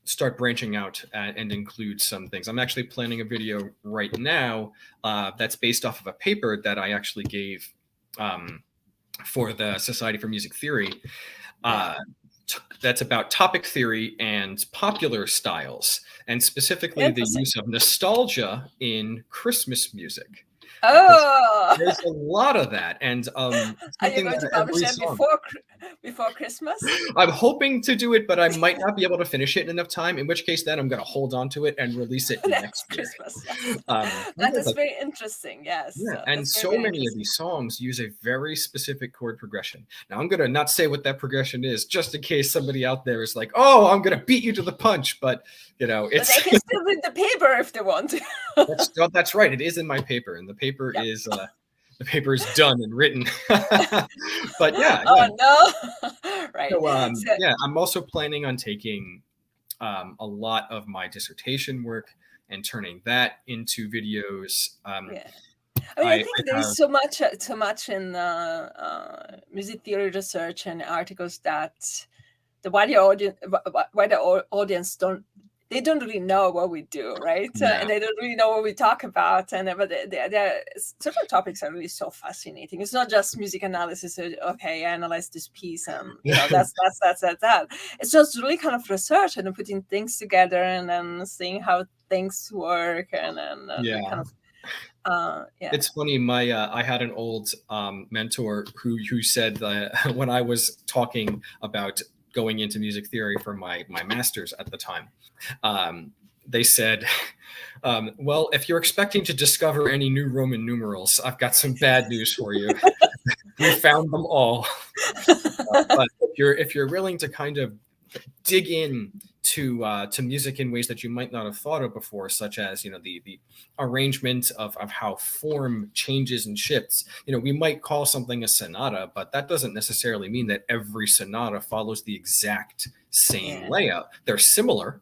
[SPEAKER 2] start branching out and include some things. I'm actually planning a video right now that's based off of a paper that I actually gave for the Society for Music Theory. That's about topic theory and popular styles, and specifically the use of nostalgia in Christmas music.
[SPEAKER 1] Oh,
[SPEAKER 2] There's a lot of that, and
[SPEAKER 1] are you going to publish it before Christmas?
[SPEAKER 2] I'm hoping to do it, but I might not be able to finish it in enough time. In which case, then I'm going to hold on to it and release it next
[SPEAKER 1] Christmas.
[SPEAKER 2] year.
[SPEAKER 1] Yes. That is very interesting. Yes.
[SPEAKER 2] Yeah, and so many of these songs use a very specific chord progression. Now, I'm going to not say what that progression is, just in case somebody out there is like, "Oh, I'm going to beat you to the punch," but it's.
[SPEAKER 1] But they can still read the paper if they want to.
[SPEAKER 2] That's right. It is in my paper, and the paper is the paper is done and written. But yeah.
[SPEAKER 1] Oh no! Right.
[SPEAKER 2] So, I'm also planning on taking a lot of my dissertation work and turning that into videos.
[SPEAKER 1] I think there's so much in music theory research and articles that the wider audience don't really know what we do, right?
[SPEAKER 2] Yeah.
[SPEAKER 1] And they don't really know what we talk about. And but certain topics are really so fascinating. It's not just music analysis. Okay, I analyze this piece, and that's that. It's just really kind of research and putting things together, and then seeing how things work, and then kind of.
[SPEAKER 2] It's funny. I had an old mentor who said that when I was talking about going into music theory for my master's at the time, they said, well, if you're expecting to discover any new Roman numerals, I've got some bad news for you. We found them all. But if you're willing to kind of dig in to music in ways that you might not have thought of before, such as the arrangement of how form changes and shifts. We might call something a sonata, but that doesn't necessarily mean that every sonata follows the exact same layout. They're similar,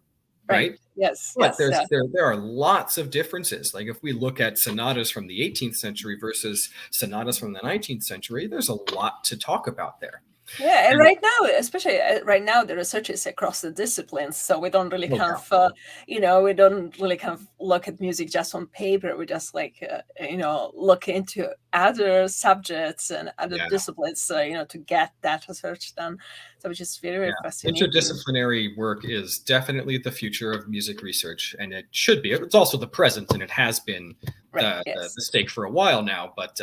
[SPEAKER 2] right?
[SPEAKER 1] Yes.
[SPEAKER 2] But there are lots of differences. Like if we look at sonatas from the 18th century versus sonatas from the 19th century, there's a lot to talk about there.
[SPEAKER 1] Yeah, and right now, especially right now, the research is across the disciplines, so we don't really we don't really kind of look at music just on paper. We just look into other subjects and other disciplines, to get that research done. So which is very fascinating.
[SPEAKER 2] Interdisciplinary work is definitely the future of music research, and it should be. It's also the present, and it has been the stake for a while now, but.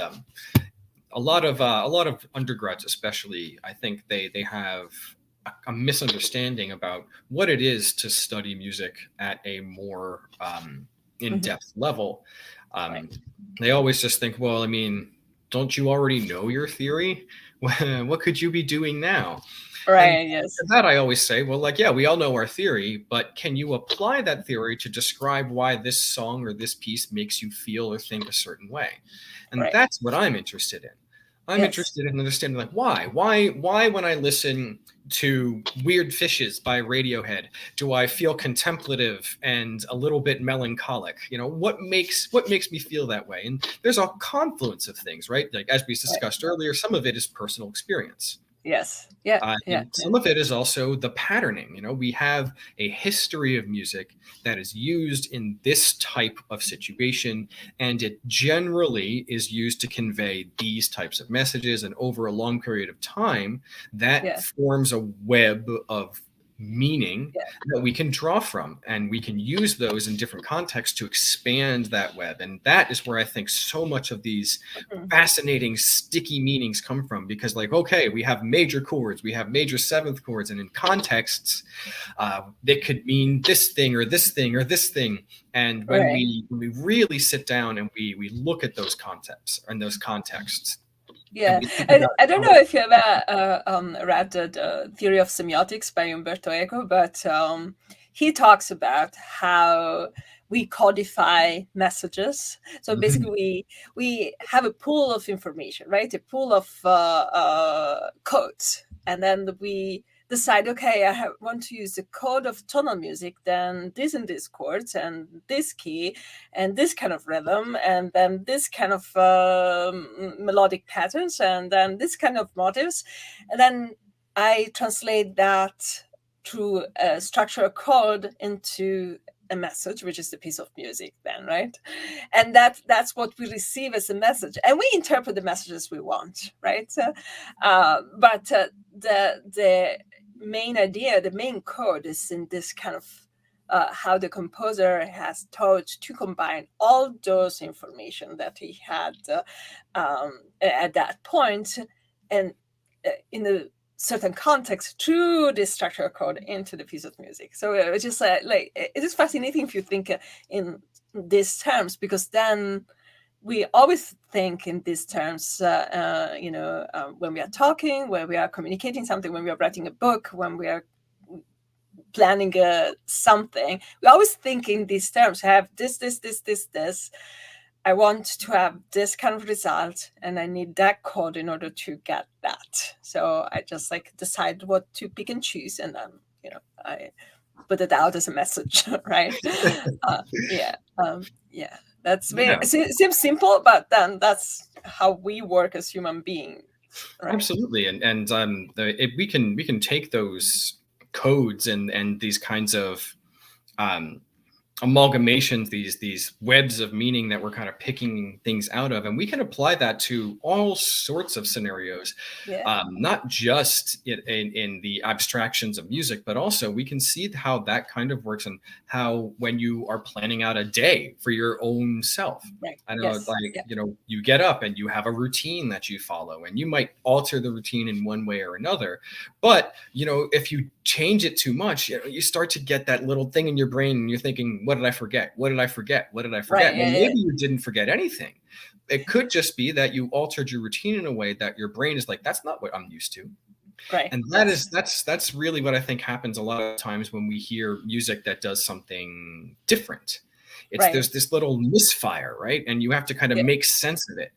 [SPEAKER 2] A lot of undergrads, especially, I think they have a misunderstanding about what it is to study music at a more in-depth level. They always just think, well, I mean, don't you already know your theory? what could you be doing now? And
[SPEAKER 1] Right. Yes.
[SPEAKER 2] to that I always say, well, like, yeah, we all know our theory, but can you apply that theory to describe why this song or this piece makes you feel or think a certain way? And
[SPEAKER 1] Right.
[SPEAKER 2] that's what I'm interested in. I'm
[SPEAKER 1] Yes.
[SPEAKER 2] interested in understanding, like, why when I listen to Weird Fishes by Radiohead do I feel contemplative and a little bit melancholic? You know, what makes me feel that way? And there's a confluence of things, right? Like, as we
[SPEAKER 1] Right.
[SPEAKER 2] discussed earlier, some of it is personal experience.
[SPEAKER 1] Yes. Yeah. Yeah.
[SPEAKER 2] And
[SPEAKER 1] Yeah.
[SPEAKER 2] some of it is also the patterning. You know, we have a history of music that is used in this type of situation, and it generally is used to convey these types of messages. And over a long period of time, that
[SPEAKER 1] Yeah.
[SPEAKER 2] forms a web of meaning
[SPEAKER 1] Yeah.
[SPEAKER 2] that we can draw from, and we can use those in different contexts to expand that web. And that is where I think so much of these
[SPEAKER 1] Mhm.
[SPEAKER 2] fascinating sticky meanings come from, because, like, okay, we have major chords, we have major seventh chords, and in contexts they could mean this thing or this thing or this thing. And
[SPEAKER 1] Right.
[SPEAKER 2] when we really sit down and we look at those concepts and those contexts, and
[SPEAKER 1] Yeah,
[SPEAKER 2] we think
[SPEAKER 1] and
[SPEAKER 2] about
[SPEAKER 1] I don't
[SPEAKER 2] how,
[SPEAKER 1] know if you ever read the Theory of Semiotics by Umberto Eco, but he talks about how we codify messages. So basically, we have a pool of information, right? A pool of codes, and then we decide, okay, want to use the code of tonal music, then this and this chords and this key and this kind of rhythm, and then this kind of melodic patterns, and then this kind of motives, and then I translate that through a structural code into a message, which is the piece of music then, right? And that's what we receive as a message, and we interpret the messages we want, right? But the main idea, the main code is in this kind of how the composer has thought to combine all those information that he had at that point, and in a certain context through this structural code into the piece of music. So it's just like it is fascinating if you think in these terms, because then we always think in these terms, when we are talking, when we are communicating something, when we are writing a book, when we are planning something, we always think in these terms. Have this. I want to have this kind of result, and I need that code in order to get that. So I just like decide what to pick and choose, and then I put it out as a message, right? Yeah, yeah. That's very
[SPEAKER 2] yeah,
[SPEAKER 1] seems simple, but then that's how we work as human beings, right?
[SPEAKER 2] absolutely. We can take those codes and these kinds of um, amalgamations, these webs of meaning that we're kind of picking things out of, and we can apply that to all sorts of scenarios,
[SPEAKER 1] Yeah,
[SPEAKER 2] not just in the abstractions of music, but also we can see how that kind of works, and how when you are planning out a day for your own self.
[SPEAKER 1] right.
[SPEAKER 2] I know,
[SPEAKER 1] Yes,
[SPEAKER 2] like,
[SPEAKER 1] yeah,
[SPEAKER 2] you get up and you have a routine that you follow, and you might alter the routine in one way or another. But, if you change it too much, you start to get that little thing in your brain, and you're thinking, what did I forget? What did I forget? What did I
[SPEAKER 1] right.
[SPEAKER 2] forget? Well,
[SPEAKER 1] Yeah, yeah,
[SPEAKER 2] maybe you didn't forget anything. It could just be that you altered your routine in a way that your brain is like, that's not what I'm used to.
[SPEAKER 1] right.
[SPEAKER 2] And
[SPEAKER 1] Yes,
[SPEAKER 2] that's really what I think happens a lot of times when we hear music that does something different.
[SPEAKER 1] right.
[SPEAKER 2] There's this little misfire, right? And you have to kind of
[SPEAKER 1] Yeah,
[SPEAKER 2] make sense of it.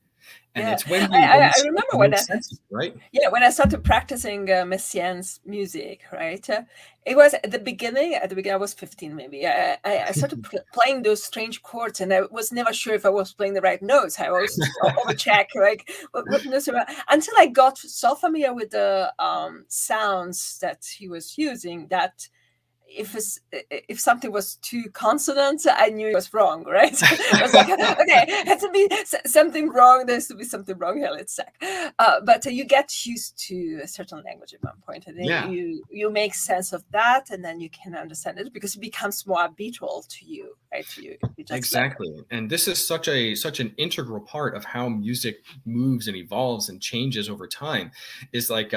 [SPEAKER 2] And
[SPEAKER 1] yeah.
[SPEAKER 2] it's when
[SPEAKER 1] I
[SPEAKER 2] you start
[SPEAKER 1] remember
[SPEAKER 2] to
[SPEAKER 1] when
[SPEAKER 2] make sense of it, right?
[SPEAKER 1] yeah, when I started practicing Messiaen's music, right? It was at the beginning. At the beginning, I was 15, maybe. I started playing those strange chords, and I was never sure if I was playing the right notes. I always overcheck, like what notes are, until I got so familiar with the sounds that he was using that if something was too consonant, I knew it was wrong, right? I was like, okay, it has to be something wrong. There has to be something wrong here. Let's check. But you get used to a certain language at one point, and then
[SPEAKER 2] Yeah,
[SPEAKER 1] you make sense of that, and then you can understand it because it becomes more habitual to you, right? You just like it.
[SPEAKER 2] exactly. And this is such an integral part of how music moves and evolves and changes over time. Is like,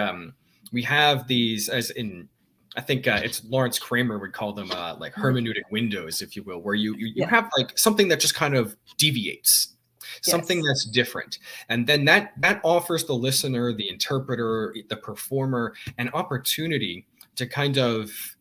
[SPEAKER 2] we have these, as in, I think it's Lawrence Kramer would call them, like,
[SPEAKER 1] Mhm.
[SPEAKER 2] hermeneutic windows, if you will, where you
[SPEAKER 1] Yeah,
[SPEAKER 2] have like something that just kind of deviates. something
[SPEAKER 1] Yes.
[SPEAKER 2] that's different. And then that offers the listener, the interpreter, the performer an opportunity to kind of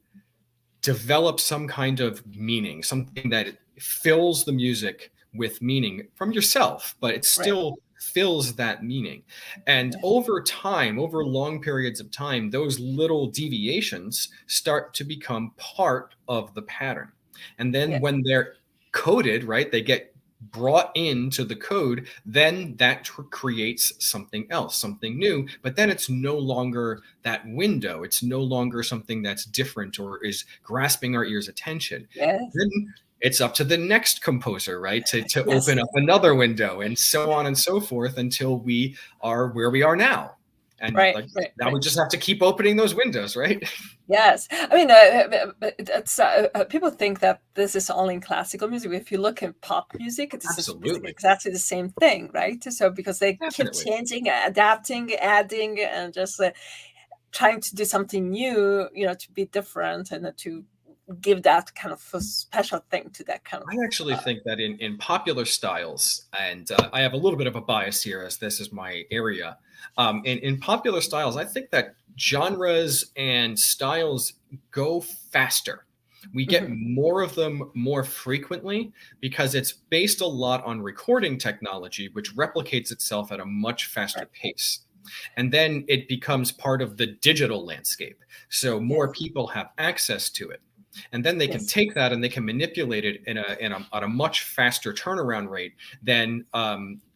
[SPEAKER 2] develop some kind of meaning, something that fills the music with meaning from yourself, but it
[SPEAKER 1] Right.
[SPEAKER 2] still fills that meaning. And
[SPEAKER 1] Yeah.
[SPEAKER 2] over time, over long periods of time, those little deviations start to become part of the pattern. And then
[SPEAKER 1] Yeah.
[SPEAKER 2] when they're coded, right, they get brought into the code, then that creates something else, something new. But then it's no longer that window. It's no longer something that's different or is grasping our ears' attention.
[SPEAKER 1] Yes.
[SPEAKER 2] Then it's up to the next composer, right, to
[SPEAKER 1] Yes.
[SPEAKER 2] open up another window, and so on and so forth until we are where we are now. And
[SPEAKER 1] Right.
[SPEAKER 2] like
[SPEAKER 1] Right.
[SPEAKER 2] now we
[SPEAKER 1] Right.
[SPEAKER 2] just have to keep opening those windows, right?
[SPEAKER 1] Yes, I mean, it's people think that this is only in classical music. If you look at pop music, this is
[SPEAKER 2] Absolutely.
[SPEAKER 1] exactly the same thing, right? So because they keep
[SPEAKER 2] Definitely.
[SPEAKER 1] changing, adapting, adding, and just trying to do something new, to be different and to give that kind of a special thing to that kind of.
[SPEAKER 2] I actually think that in popular styles, and I have a little bit of a bias here as this is my area. In popular styles, I think that genres and styles go faster. We get
[SPEAKER 1] Mhm.
[SPEAKER 2] more of them more frequently because it's based a lot on recording technology, which replicates itself at a much faster
[SPEAKER 1] Right.
[SPEAKER 2] pace. And then it becomes part of the digital landscape. So more
[SPEAKER 1] Yes.
[SPEAKER 2] people have access to it. And then they can
[SPEAKER 1] Yes.
[SPEAKER 2] take that and they can manipulate it at a much faster turnaround rate than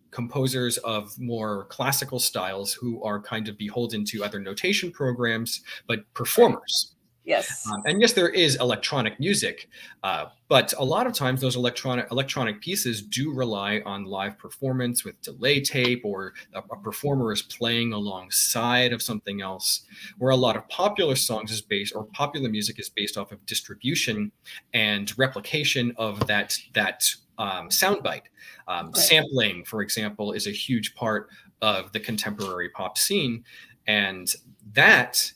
[SPEAKER 2] composers of more classical styles who are kind of beholden to other notation programs, but
[SPEAKER 1] Right.
[SPEAKER 2] performers.
[SPEAKER 1] Yes.
[SPEAKER 2] And yes, there is electronic music, but a lot of times those electronic pieces do rely on live performance with delay tape, or a performer is playing alongside of something else. Where a lot of popular songs is based, or popular music is based off of distribution and replication of that soundbite.
[SPEAKER 1] Right.
[SPEAKER 2] Sampling, for example, is a huge part of the contemporary pop scene, and that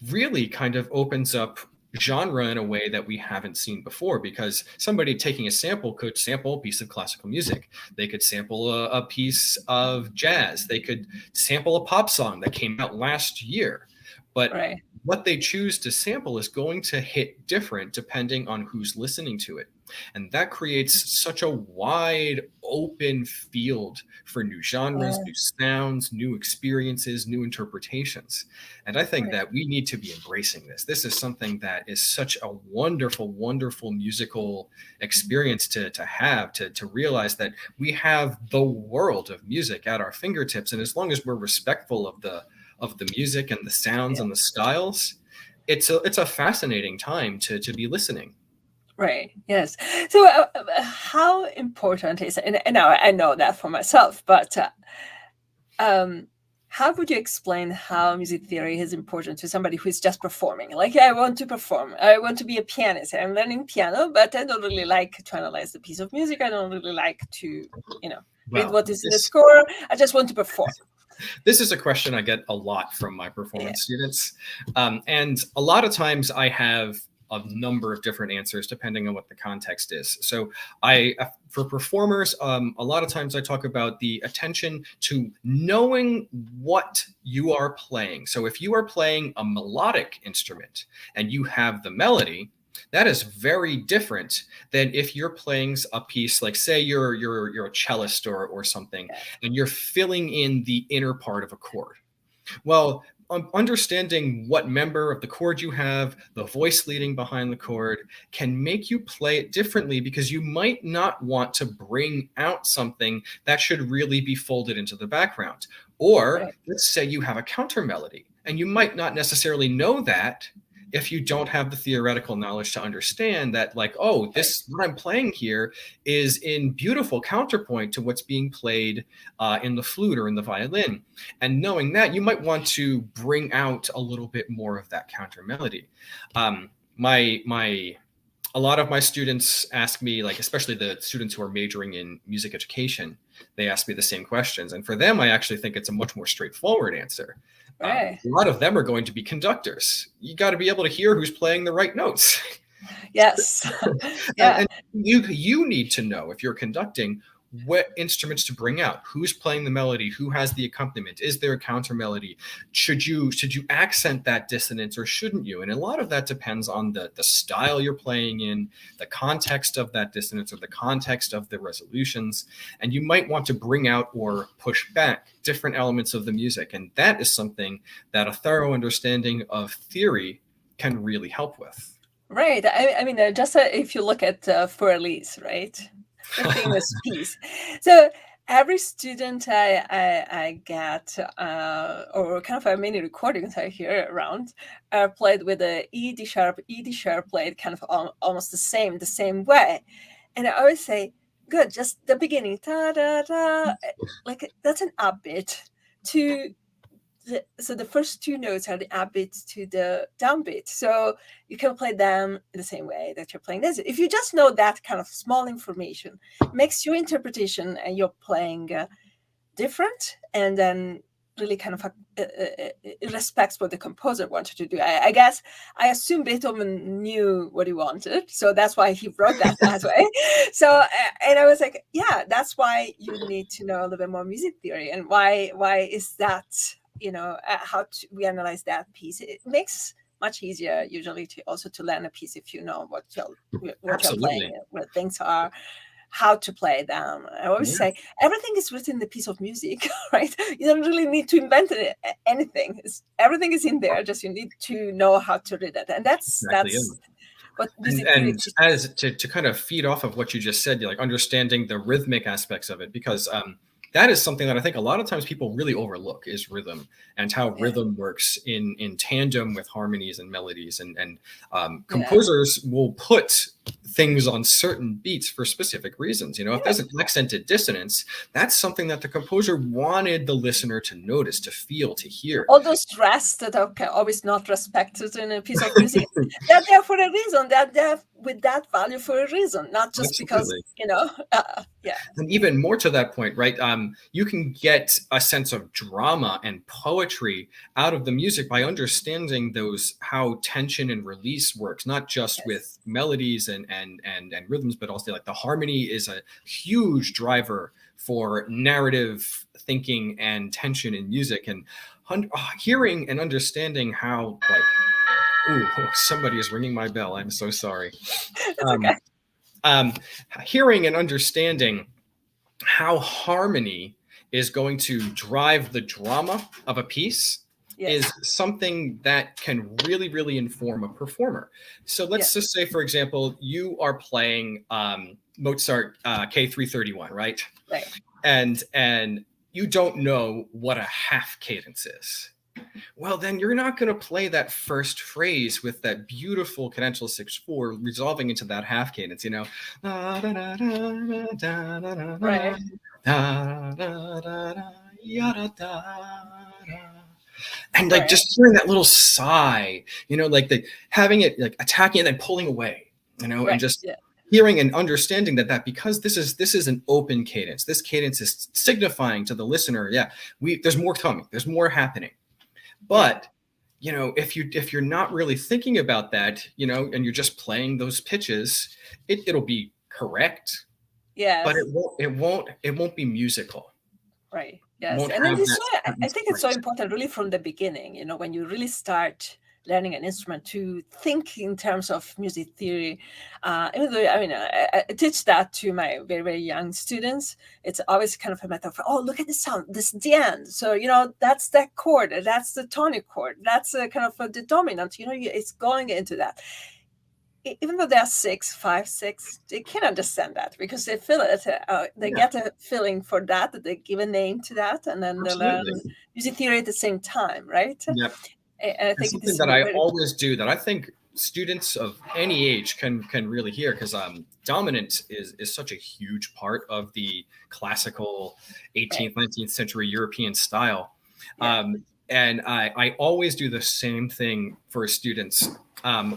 [SPEAKER 2] really kind of opens up genre in a way that we haven't seen before, because somebody taking a sample could sample a piece of classical music, they could sample a piece of jazz, they could sample a pop song that came out last year, but
[SPEAKER 1] Right.
[SPEAKER 2] what they choose to sample is going to hit different depending on who's listening to it. And that creates such a wide open field for new genres,
[SPEAKER 1] Yeah.
[SPEAKER 2] new sounds, new experiences, new interpretations. And I think
[SPEAKER 1] Right.
[SPEAKER 2] that we need to be embracing this. This is something that is such a wonderful, wonderful musical experience to have, to realize that we have the world of music at our fingertips. And as long as we're respectful of the music and the sounds
[SPEAKER 1] Yeah.
[SPEAKER 2] and the styles, it's a fascinating time to be listening.
[SPEAKER 1] Right. Yes. So, how important is, and now I know that for myself, but how would you explain how music theory is important to somebody who is just performing? Like, I want to perform. I want to be a pianist. I'm learning piano, but I don't really like to analyze the piece of music. I don't really like to, read
[SPEAKER 2] Well,
[SPEAKER 1] what is in the score. I just want to perform.
[SPEAKER 2] this is a question I get a lot from my
[SPEAKER 1] Yeah.
[SPEAKER 2] performance students. And a lot of times I have a number of different answers depending on what the context is. So for performers, a lot of times I talk about the attention to knowing what you are playing. So if you are playing a melodic instrument and you have the melody, that is very different than if you're playing a piece, like say you're a cellist or something, and you're filling in the inner part of a chord. Well, understanding what member of the chord you have, the voice leading behind the chord, can make you play it differently, because you might not want to bring out something that should really be folded into the background. Or
[SPEAKER 1] Right.
[SPEAKER 2] let's say you have a counter melody, and you might not necessarily know that if you don't have the theoretical knowledge to understand that, like, oh, this what I'm playing here is in beautiful counterpoint to what's being played in the flute or in the violin. And knowing that, you might want to bring out a little bit more of that counter melody. A lot of my students ask me, like, especially the students who are majoring in music education, they ask me the same questions. And for them, I actually think it's a much more straightforward answer.
[SPEAKER 1] Right.
[SPEAKER 2] A lot of them are going to be conductors. You got to be able to hear who's playing the right notes.
[SPEAKER 1] Yes.
[SPEAKER 2] and,
[SPEAKER 1] Yeah.
[SPEAKER 2] and you need to know, if you're conducting, what instruments to bring out, who's playing the melody, who has the accompaniment, is there a counter melody, should you accent that dissonance or shouldn't you? And a lot of that depends on the style you're playing in, the context of that dissonance or the context of the resolutions, and you might want to bring out or push back different elements of the music. And that is something that a thorough understanding of theory can really help with.
[SPEAKER 1] Right. I mean, just if you look at Furley's, right? The famous piece. So every student I get, or kind of many recordings I hear around, are played with a E D sharp played kind of almost the same way. And I always say, good, just the beginning, da da da, like that's an upbeat to. So the first two notes are the upbeat to the downbeat. So you can play them in the same way that you're playing this. If you just know that kind of small information, makes your interpretation and your playing different, and then really kind of it respects what the composer wanted to do. I guess I assume Beethoven knew what he wanted, so that's why he wrote that way. So, and I was like, yeah, that's why you need to know a little bit more music theory, and why is that? How we analyze that piece. It makes much easier usually to learn a piece if you know what you're playing, what things are, how to play them. I always say everything is written in the piece of music, right? You don't really need to invent anything. Everything is in there. Just you need to know how to read it, and that's what music
[SPEAKER 2] and as to kind of feed off of what you just said, like understanding the rhythmic aspects of it, because that is something that I think a lot of times people really overlook, is rhythm, and how rhythm works in tandem with harmonies and melodies. And composers will put things on certain beats for specific reasons. If there's an accented dissonance, that's something that the composer wanted the listener to notice, to feel, to hear.
[SPEAKER 1] All those stress that are always not respected in a piece of music, they're there for a reason. They're there with that value for a reason, not just because,
[SPEAKER 2] And even more to that point, right? You can get a sense of drama and poetry out of the music by understanding how tension and release works, not just with melodies and rhythms, but also like the harmony is a huge driver for narrative thinking and tension in music. And hearing and understanding how, like, ooh, somebody is ringing my bell. I'm so sorry. Hearing and understanding how harmony is going to drive the drama of a piece is something that can really, really inform a performer. So let's just say, for example, you are playing Mozart K331, right?
[SPEAKER 1] Right.
[SPEAKER 2] And you don't know what a half cadence is. Well, then you're not going to play that first phrase with that beautiful cadential 6/4 resolving into that half cadence,
[SPEAKER 1] Right.
[SPEAKER 2] And like just hearing that little sigh, like having it like attacking and then pulling away, and just hearing and understanding that because this is an open cadence. This cadence is signifying to the listener, there's more coming, there's more happening. But if you're not really thinking about that, and you're just playing those pitches, it'll be correct. Yeah. But it won't be musical.
[SPEAKER 1] Right. Yes. And then I think it's so important really from the beginning, when you really start learning an instrument, to think in terms of music theory. Even though, I teach that to my very, very young students. It's always kind of a matter of, look at the sound, this is the end. So, that's that chord, that's the tonic chord, that's kind of the dominant, it's going into that. Even though they're 5, 6, they can understand that because they feel it. They get a feeling for that, they give a name to that, and then they learn music theory at the same time, right?
[SPEAKER 2] Yep.
[SPEAKER 1] And I think
[SPEAKER 2] something that I always do that I think students of any age can really hear, because dominant is such a huge part of the classical 18th, 19th century European style. And I always do the same thing for students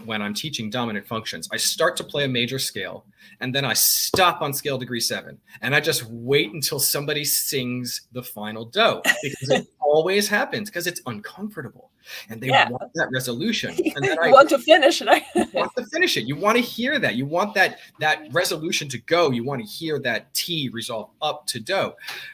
[SPEAKER 2] when I'm teaching dominant functions. I start to play a major scale, and then I stop on scale degree 7, and I just wait until somebody sings the final do, because it always happens because it's uncomfortable and they
[SPEAKER 1] Yeah.
[SPEAKER 2] want that resolution. And then
[SPEAKER 1] You want to finish, right?
[SPEAKER 2] you want to finish it. You want to hear that. You want that resolution to go. You want to hear that T resolve up to do.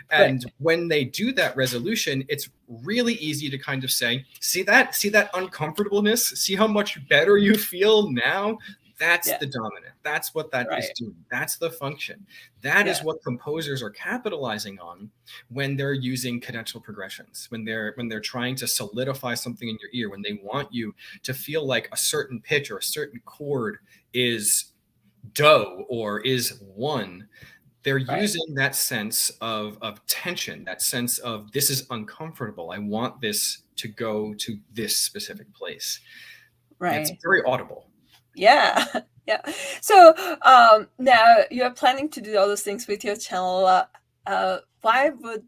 [SPEAKER 2] And when they do that resolution, it's really easy to kind of say, see that uncomfortableness? See how much better you feel now? That's the dominant. That's what that is doing. That's the function. That is what composers are capitalizing on when they're using cadential progressions, when they're trying to solidify something in your ear, when they want you to feel like a certain pitch or a certain chord is do or is one. They're using that sense of tension, that sense of this is uncomfortable. I want this to go to this specific place. Right. It's very audible.
[SPEAKER 1] Yeah. Yeah. So now you're planning to do all those things with your channel. Why would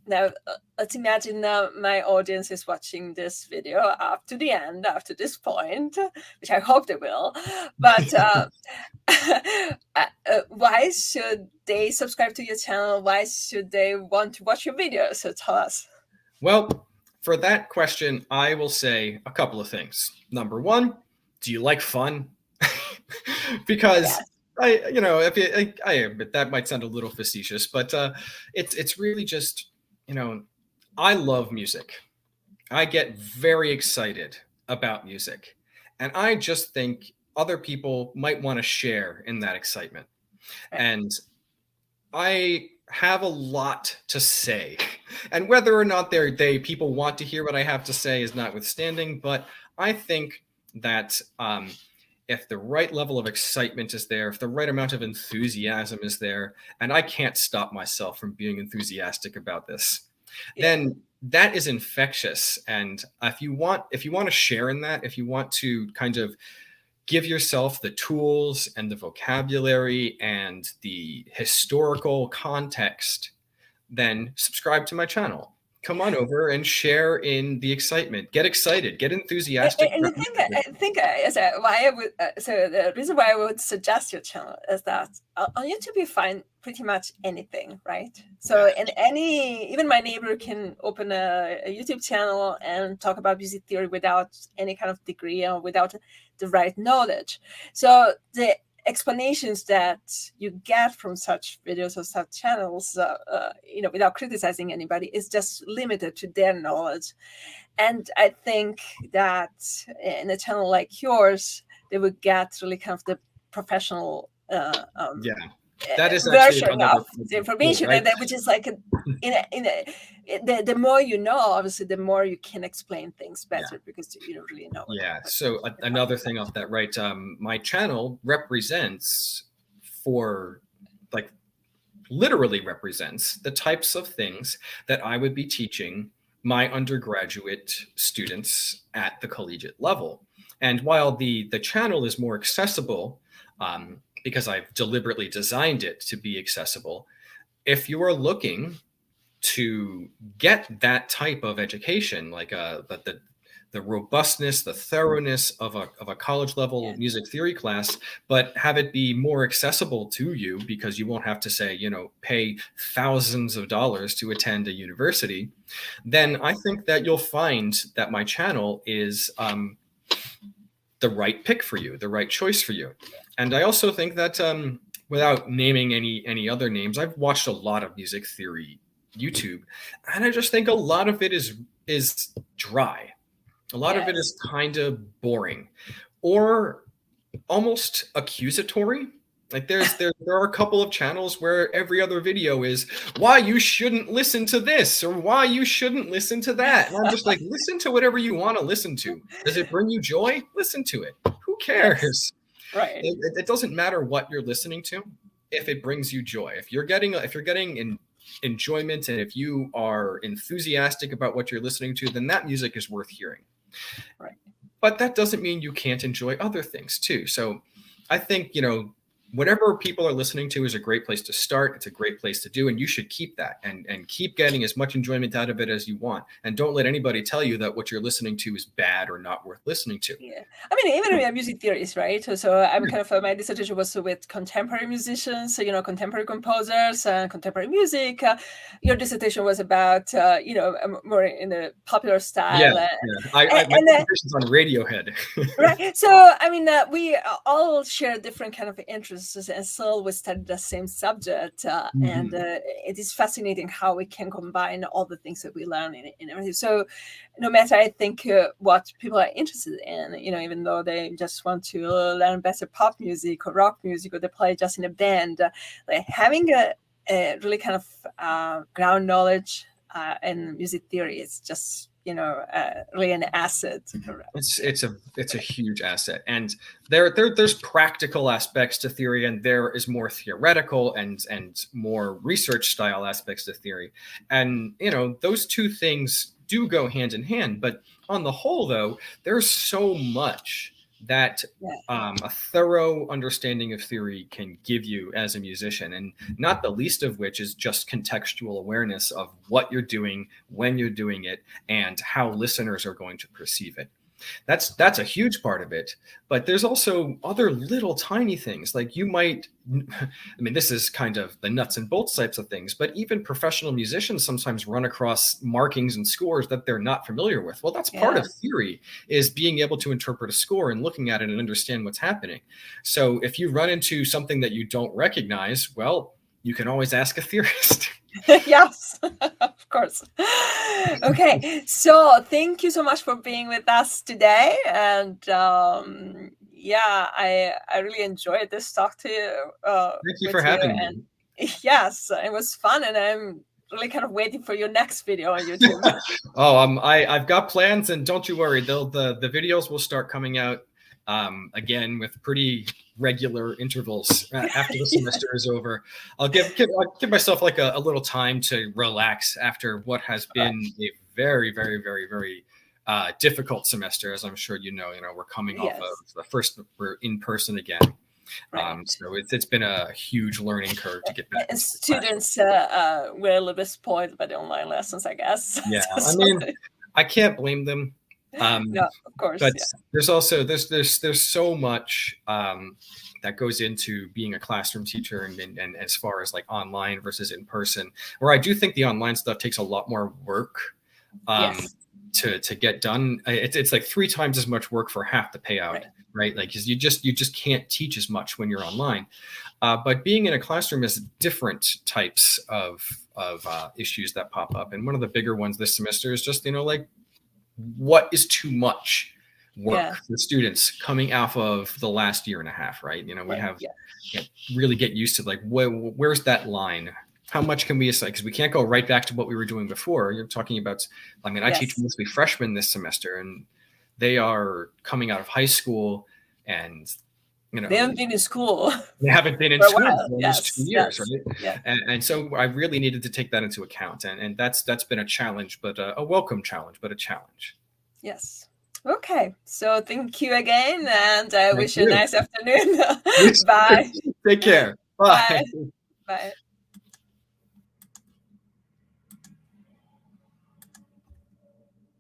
[SPEAKER 1] now let's imagine my audience is watching this video up to the end, after this point, which I hope they will. But why should they subscribe to your channel? Why should they want to watch your videos? So tell us.
[SPEAKER 2] Well, for that question, I will say a couple of things. Number one, do you like fun? Because I admit that might sound a little facetious, but it's really just, I love music. I get very excited about music, and I just think other people might want to share in that excitement. And I have a lot to say, and whether or not people want to hear what I have to say is notwithstanding, but I think that if the right level of excitement is there, if the right amount of enthusiasm is there, and I can't stop myself from being enthusiastic about this, then that is infectious. And if you want to share in that, if you want to kind of give yourself the tools and the vocabulary and the historical context, then subscribe to my channel. Come on over and share in the excitement. Get excited. Get enthusiastic.
[SPEAKER 1] And I think the reason why I would suggest your channel is that on YouTube you find pretty much anything, right? So even my neighbor can open a YouTube channel and talk about music theory without any kind of degree or without the right knowledge. So the explanations that you get from such videos or such channels, without criticizing anybody, is just limited to their knowledge. And I think that in a channel like yours, they would get really kind of the professional
[SPEAKER 2] that is
[SPEAKER 1] version of the information, right? Which is like the more you know, obviously, the more you can explain things better because you don't really know.
[SPEAKER 2] So another thing off that, right? My channel literally represents the types of things that I would be teaching my undergraduate students at the collegiate level. And while the channel is more accessible, because I've deliberately designed it to be accessible, if you are looking to get that type of education, like the robustness, the thoroughness of a college level music theory class, but have it be more accessible to you because you won't have to pay thousands of dollars to attend a university, then I think that you'll find that my channel is the right pick for you, the right choice for you. And I also think that without naming any other names, I've watched a lot of music theory YouTube, and I just think a lot of it is dry. A lot of it is kind of boring or almost accusatory. Like there are a couple of channels where every other video is why you shouldn't listen to this or why you shouldn't listen to that. And I'm just like, listen to whatever you want to listen to. Does it bring you joy? Listen to it. Who cares?
[SPEAKER 1] Yes. Right.
[SPEAKER 2] It doesn't matter what you're listening to if it brings you joy. If you're getting enjoyment and if you are enthusiastic about what you're listening to, then that music is worth hearing.
[SPEAKER 1] Right.
[SPEAKER 2] But that doesn't mean you can't enjoy other things too. So I think, whatever people are listening to is a great place to start. It's a great place to do, and you should keep that and keep getting as much enjoyment out of it as you want. And don't let anybody tell you that what you're listening to is bad or not worth listening to.
[SPEAKER 1] Yeah, I mean, even we have music theories, right? So I'm kind of my dissertation was with contemporary musicians, so, contemporary composers and contemporary music. Your dissertation was about more in the popular style.
[SPEAKER 2] Yeah. My dissertation's on Radiohead.
[SPEAKER 1] Right. So, I mean, we all share different kind of interests, and still we study the same subject. And it is fascinating how we can combine all the things that we learn in everything. So, no matter, I think, what people are interested in, even though they just want to learn better pop music or rock music, or they play just in a band, like having a really kind of ground knowledge in music theory is just really an asset.
[SPEAKER 2] It's a huge asset, and there's practical aspects to theory, and there is more theoretical and more research style aspects to theory, and those two things do go hand in hand. But on the whole, though, there's so much that a thorough understanding of theory can give you as a musician, and not the least of which is just contextual awareness of what you're doing, when you're doing it, and how listeners are going to perceive it. That's a huge part of it. But there's also other little tiny things, like you might, I mean, this is kind of the nuts and bolts types of things, but even professional musicians sometimes run across markings and scores that they're not familiar with. Well, that's part of theory, is being able to interpret a score and looking at it and understand what's happening. So if you run into something that you don't recognize, well, you can always ask a theorist.
[SPEAKER 1] Yes, of course. Okay, so thank you so much for being with us today, and I really enjoyed this talk to you.
[SPEAKER 2] Thank you for having me.
[SPEAKER 1] Yes, it was fun, and I'm really kind of waiting for your next video on YouTube.
[SPEAKER 2] I've got plans, and don't you worry, the videos will start coming out again with pretty regular intervals after the semester is over. I'll give myself like a little time to relax after what has been a very, very, very, very difficult semester, as I'm sure you know. We're coming off of the first, we're in person again. Right. So it's been a huge learning curve to get back.
[SPEAKER 1] And students were a little bit spoiled by the online lessons, I guess.
[SPEAKER 2] Yeah, I mean, I can't blame them.
[SPEAKER 1] No, of course.
[SPEAKER 2] But there's also there's so much that goes into being a classroom teacher, and as far as like online versus in person, where I do think the online stuff takes a lot more work to get done. It's like 3 times as much work for half the payout, right? Like, because you just can't teach as much when you're online. But being in a classroom is different types of issues that pop up, and one of the bigger ones this semester is just like, what is too much work for students coming off of the last year and a half, right? We have really get used to like, where's that line? How much can we assign? Because we can't go right back to what we were doing before. You're talking about, I mean, I teach mostly freshmen this semester, and they are coming out of high school, and they
[SPEAKER 1] haven't been in school.
[SPEAKER 2] They haven't been in school for almost 2 years, right?
[SPEAKER 1] Yeah.
[SPEAKER 2] And so I really needed to take that into account, and that's been a challenge, but a welcome challenge, but a challenge.
[SPEAKER 1] Yes. Okay. So thank you again, and I wish you a nice afternoon. Bye.
[SPEAKER 2] Take care. Bye.
[SPEAKER 1] Bye.